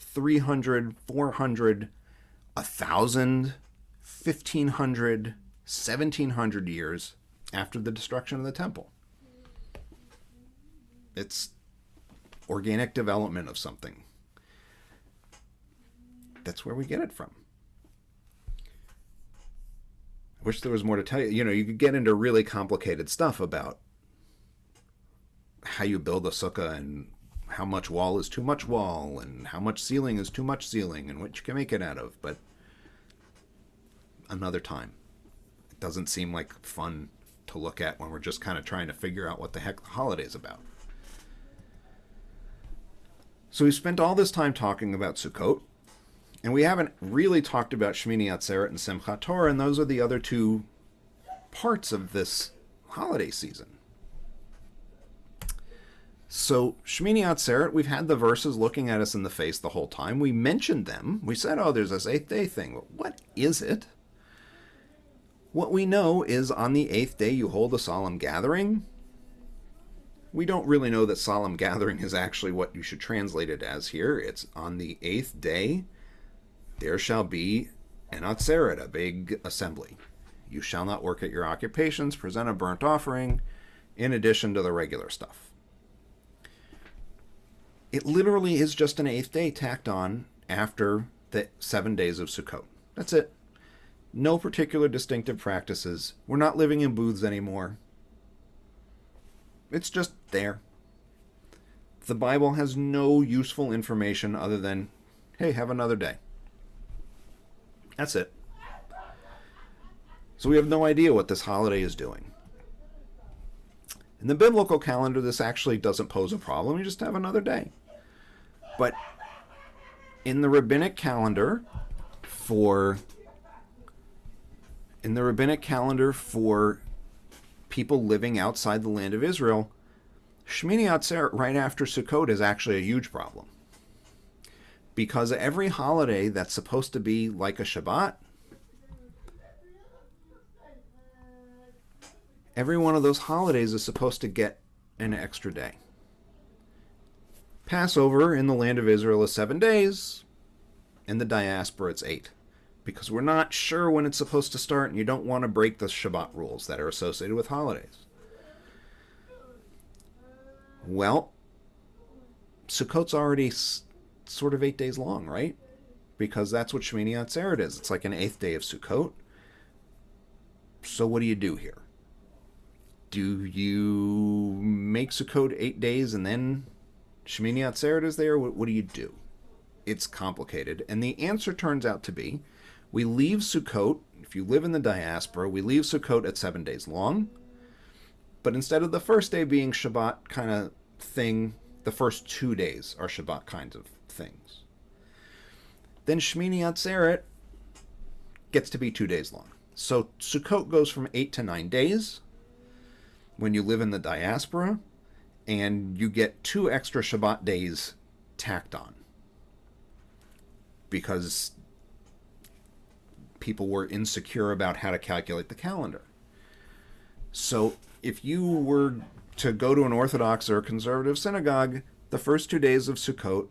300, 400, 1,000, 1,500, 1,700 years after the destruction of the temple. It's organic development of something. That's where we get it from. I wish there was more to tell you. You know, you could get into really complicated stuff about how you build a sukkah and how much wall is too much wall and how much ceiling is too much ceiling and what you can make it out of. But another time. It doesn't seem like fun to look at when we're just kind of trying to figure out what the heck the holiday is about. So we spent all this time talking about Sukkot. And we haven't really talked about Sh'mini Atzeret and Simchat Torah, and those are the other two parts of this holiday season. So Sh'mini Atzeret, we've had the verses looking at us in the face the whole time. We mentioned them. We said, oh, there's this 8th day thing. But what is it? What we know is on the 8th day you hold a solemn gathering. We don't really know that solemn gathering is actually what you should translate it as here. It's on the 8th day. There shall be an Atzeret, a big assembly. You shall not work at your occupations, present a burnt offering, in addition to the regular stuff. It literally is just an 8th day tacked on after the 7 days of Sukkot. That's it. No particular distinctive practices. We're not living in booths anymore. It's just there. The Bible has no useful information other than, hey, have another day. That's it. So we have no idea what this holiday is doing. In the biblical calendar, this actually doesn't pose a problem. You just have another day. But in the rabbinic calendar for people living outside the land of Israel, Sh'mini Atzeret right after Sukkot is actually a huge problem. Because every holiday that's supposed to be like a Shabbat, every one of those holidays is supposed to get an extra day. Passover in the land of Israel is 7 days. In the diaspora, it's 8. because we're not sure when it's supposed to start, and you don't want to break the Shabbat rules that are associated with holidays. Well, Sukkot's already sort of 8 days long, right? Because that's what Sh'mini Atzeret is. It's like an 8th day of Sukkot. So what do you do here? Do you make Sukkot 8 days and then Sh'mini Atzeret is there? What do you do? It's complicated. And the answer turns out to be, we leave Sukkot, if you live in the diaspora, we leave Sukkot at 7 days long. But instead of the first day being Shabbat kind of thing, the first 2 days are Shabbat kinds of things. Then Sh'mini Atzeret gets to be 2 days long. So Sukkot goes from 8 to 9 days when you live in the diaspora, and you get 2 extra Shabbat days tacked on because people were insecure about how to calculate the calendar. So if you were to go to an Orthodox or conservative synagogue, the first 2 days of Sukkot,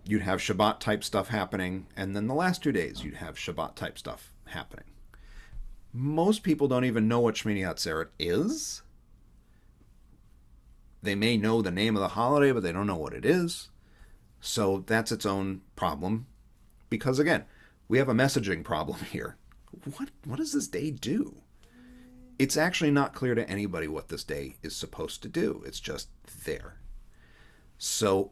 you'd have Shabbat type stuff happening, and then the last 2 days you'd have Shabbat type stuff happening. Most people don't even know what Sh'mini Atzeret is. They may know the name of the holiday, but they don't know what it is. So that's its own problem. Because again, we have a messaging problem here. What does this day do? It's actually not clear to anybody what this day is supposed to do. It's just there. So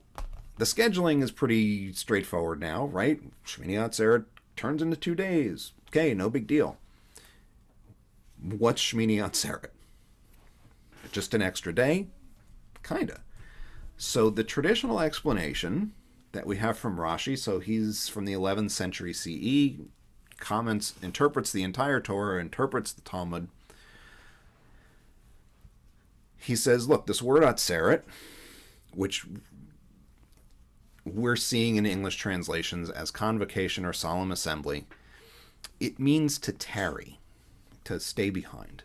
the scheduling is pretty straightforward now, right? Sh'mini Atzeret turns into 2 days. Okay, no big deal. What's Sh'mini Atzeret? Just an extra day? Kinda. So the traditional explanation that we have from Rashi, so he's from the 11th century CE, interprets the entire Torah, interprets the Talmud. He says, look, this word Atzeret, which we're seeing in English translations as convocation or solemn assembly, it means to tarry, to stay behind.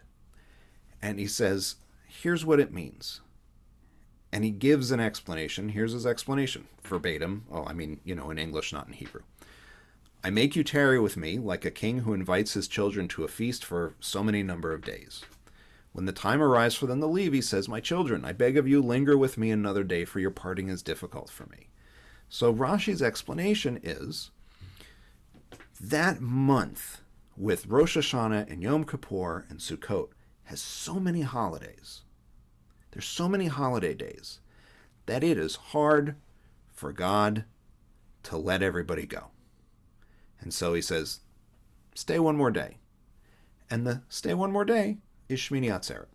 And he says, here's what it means. And he gives an explanation. Here's his explanation, verbatim. Oh, I mean, in English, not in Hebrew. I make you tarry with me like a king who invites his children to a feast for so many number of days. When the time arrives for them to leave, he says, my children, I beg of you, linger with me another day, for your parting is difficult for me. So Rashi's explanation is that month with Rosh Hashanah and Yom Kippur and Sukkot has so many holidays. There's so many holiday days that it is hard for God to let everybody go. And so he says, stay one more day. And the stay one more day is Sh'mini Atzeret.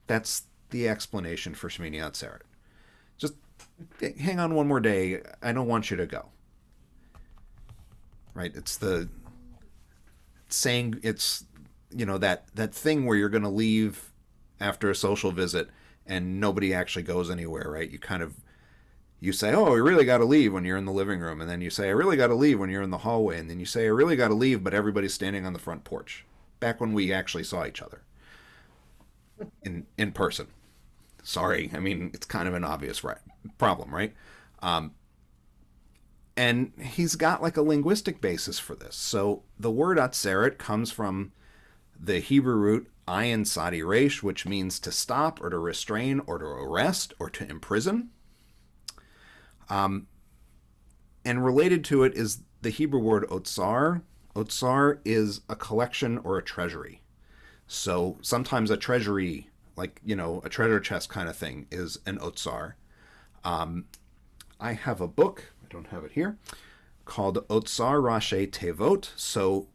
That's the explanation for Sh'mini Atzeret. Just hang on one more day. I don't want you to go. Right? It's the saying, it's, that thing where you're going to leave after a social visit and nobody actually goes anywhere, right? You say, oh, we really got to leave when you're in the living room. And then you say, I really got to leave when you're in the hallway. And then you say, I really got to leave, but everybody's standing on the front porch. Back when we actually saw each other in person. Sorry. I mean, it's kind of an obvious problem, right? And he's got like a linguistic basis for this. So the word Atzeret comes from the Hebrew root ayin sadi resh, which means to stop or to restrain or to arrest or to imprison. And related to it is the Hebrew word otsar. Otsar is a collection or a treasury. So sometimes a treasury, like, a treasure chest kind of thing, is an otsar. I have a book, I don't have it here, called Otsar Rashi Tevot. So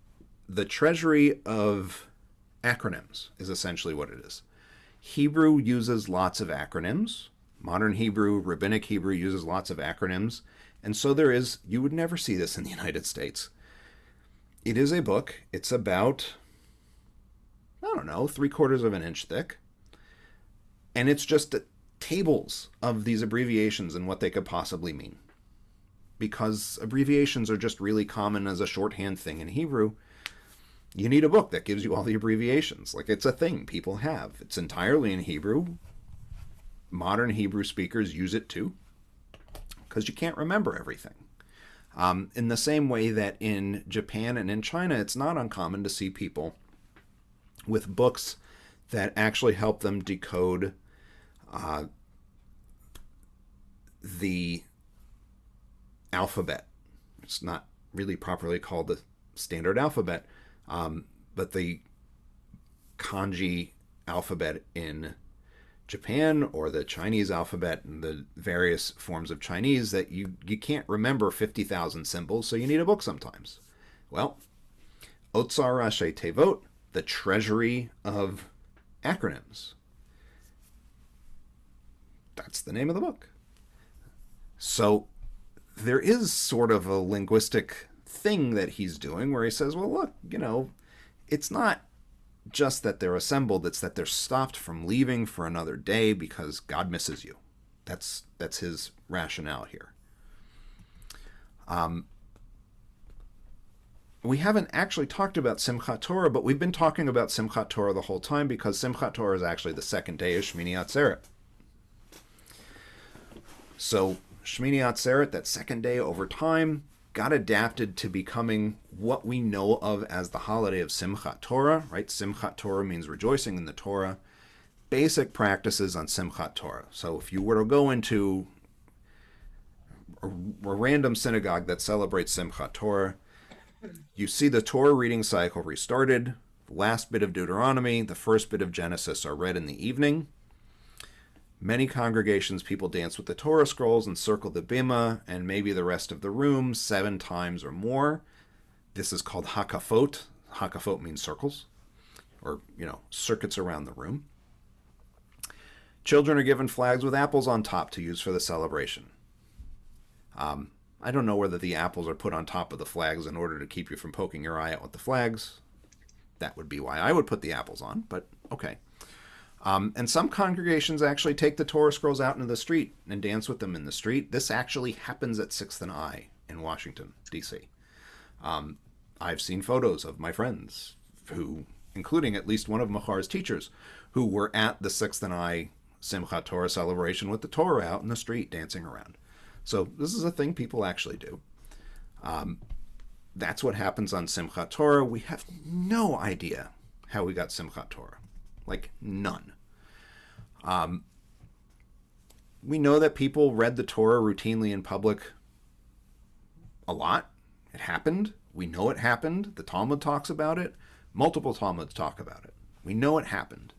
the treasury of acronyms is essentially what it is. Hebrew uses lots of acronyms. Modern Hebrew, Rabbinic Hebrew uses lots of acronyms. And so you would never see this in the United States. It is a book. It's about, 3/4 of an inch thick. And it's just tables of these abbreviations and what they could possibly mean. Because abbreviations are just really common as a shorthand thing in Hebrew. You need a book that gives you all the abbreviations. Like, it's a thing people have. It's entirely in Hebrew. Modern Hebrew speakers use it too, because you can't remember everything. In the same way that in Japan and in China, it's not uncommon to see people with books that actually help them decode the alphabet. It's not really properly called the standard alphabet, but the kanji alphabet in Japan, or the Chinese alphabet and the various forms of Chinese, that you can't remember 50,000 symbols, so you need a book sometimes. Well, Otsar Rashi Tevot, the treasury of acronyms. That's the name of the book. So there is sort of a linguistic thing that he's doing where he says, well, look, it's not just that they're assembled, it's that they're stopped from leaving for another day because God misses you. That's his rationale here. We haven't actually talked about Simchat Torah, but we've been talking about Simchat Torah the whole time because Simchat Torah is actually the second day of Sh'mini Atzeret. So Sh'mini Atzeret, that second day, over time got adapted to becoming what we know of as the holiday of Simchat Torah, right? Simchat Torah means rejoicing in the Torah. Basic practices on Simchat Torah. So if you were to go into a random synagogue that celebrates Simchat Torah, you see the Torah reading cycle restarted. The last bit of Deuteronomy, the first bit of Genesis are read in the evening. Many congregations, people dance with the Torah scrolls and circle the bima and maybe the rest of the room 7 times or more. This is called hakafot. Hakafot means circles, or, circuits around the room. Children are given flags with apples on top to use for the celebration. I don't know whether the apples are put on top of the flags in order to keep you from poking your eye out with the flags. That would be why I would put the apples on, but okay. And some congregations actually take the Torah scrolls out into the street and dance with them in the street. This actually happens at 6th and I in Washington, D.C. I've seen photos of my friends who, including at least one of Machar's teachers, who were at the 6th and I Simchat Torah celebration with the Torah out in the street dancing around. So this is a thing people actually do. That's what happens on Simchat Torah. We have no idea how we got Simchat Torah. Like, none. We know that people read the Torah routinely in public a lot. It happened. We know it happened. The Talmud talks about it. Multiple Talmuds talk about it. We know it happened.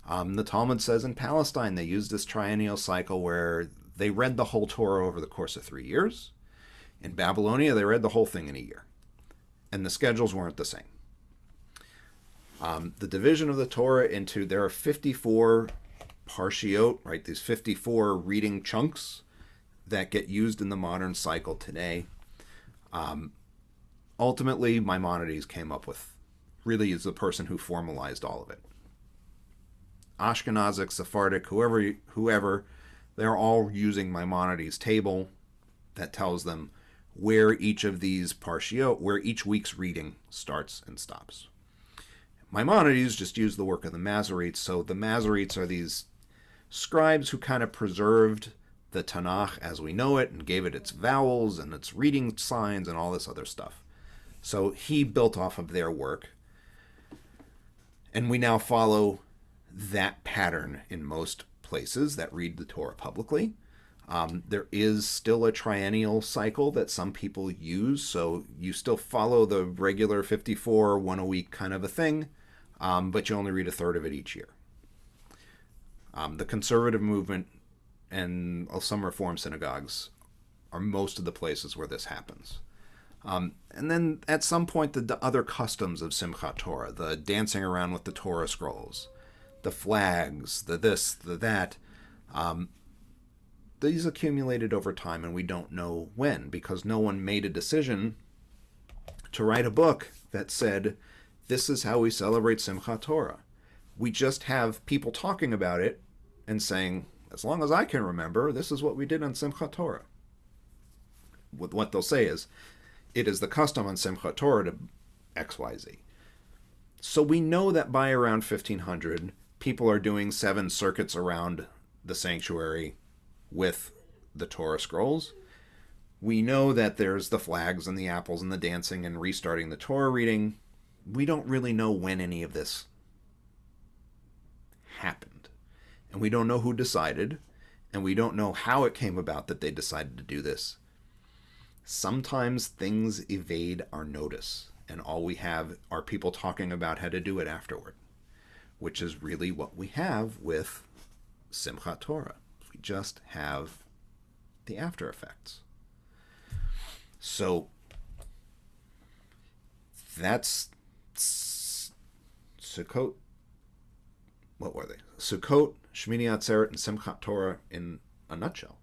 The Talmud says in Palestine they used this triennial cycle where they read the whole Torah over the course of 3 years. In Babylonia, they read the whole thing in a year. And the schedules weren't the same. The division of the Torah into, there are 54 parshiot, right? These 54 reading chunks that get used in the modern cycle today. Ultimately, Maimonides came up with, really is the person who formalized all of it. Ashkenazic, Sephardic, whoever, they're all using Maimonides' table that tells them where each of these parshiot, where each week's reading starts and stops. Maimonides just used the work of the Masoretes, so the Masoretes are these scribes who kind of preserved the Tanakh as we know it and gave it its vowels and its reading signs and all this other stuff. So he built off of their work, and we now follow that pattern in most places that read the Torah publicly. There is still a triennial cycle that some people use, so you still follow the regular 54, one a week kind of a thing, but you only read a third of it each year. The conservative movement and some Reform synagogues are most of the places where this happens. And then at some point, the other customs of Simchat Torah, the dancing around with the Torah scrolls, the flags, the this, the that, these accumulated over time, and we don't know when, because no one made a decision to write a book that said, this is how we celebrate Simchat Torah. We just have people talking about it and saying, as long as I can remember, this is what we did on Simchat Torah. What they'll say is, it is the custom on Simchat Torah to XYZ. So we know that by around 1500, people are doing 7 circuits around the sanctuary with the Torah scrolls. We know that there's the flags and the apples and the dancing and restarting the Torah reading. We don't really know when any of this happened. And we don't know who decided, and we don't know how it came about that they decided to do this. Sometimes things evade our notice, and all we have are people talking about how to do it afterward, which is really what we have with Simchat Torah. We just have the after effects. So that's Sukkot. What were they? Sukkot, Sh'mini Atzeret, and Simchat Torah in a nutshell.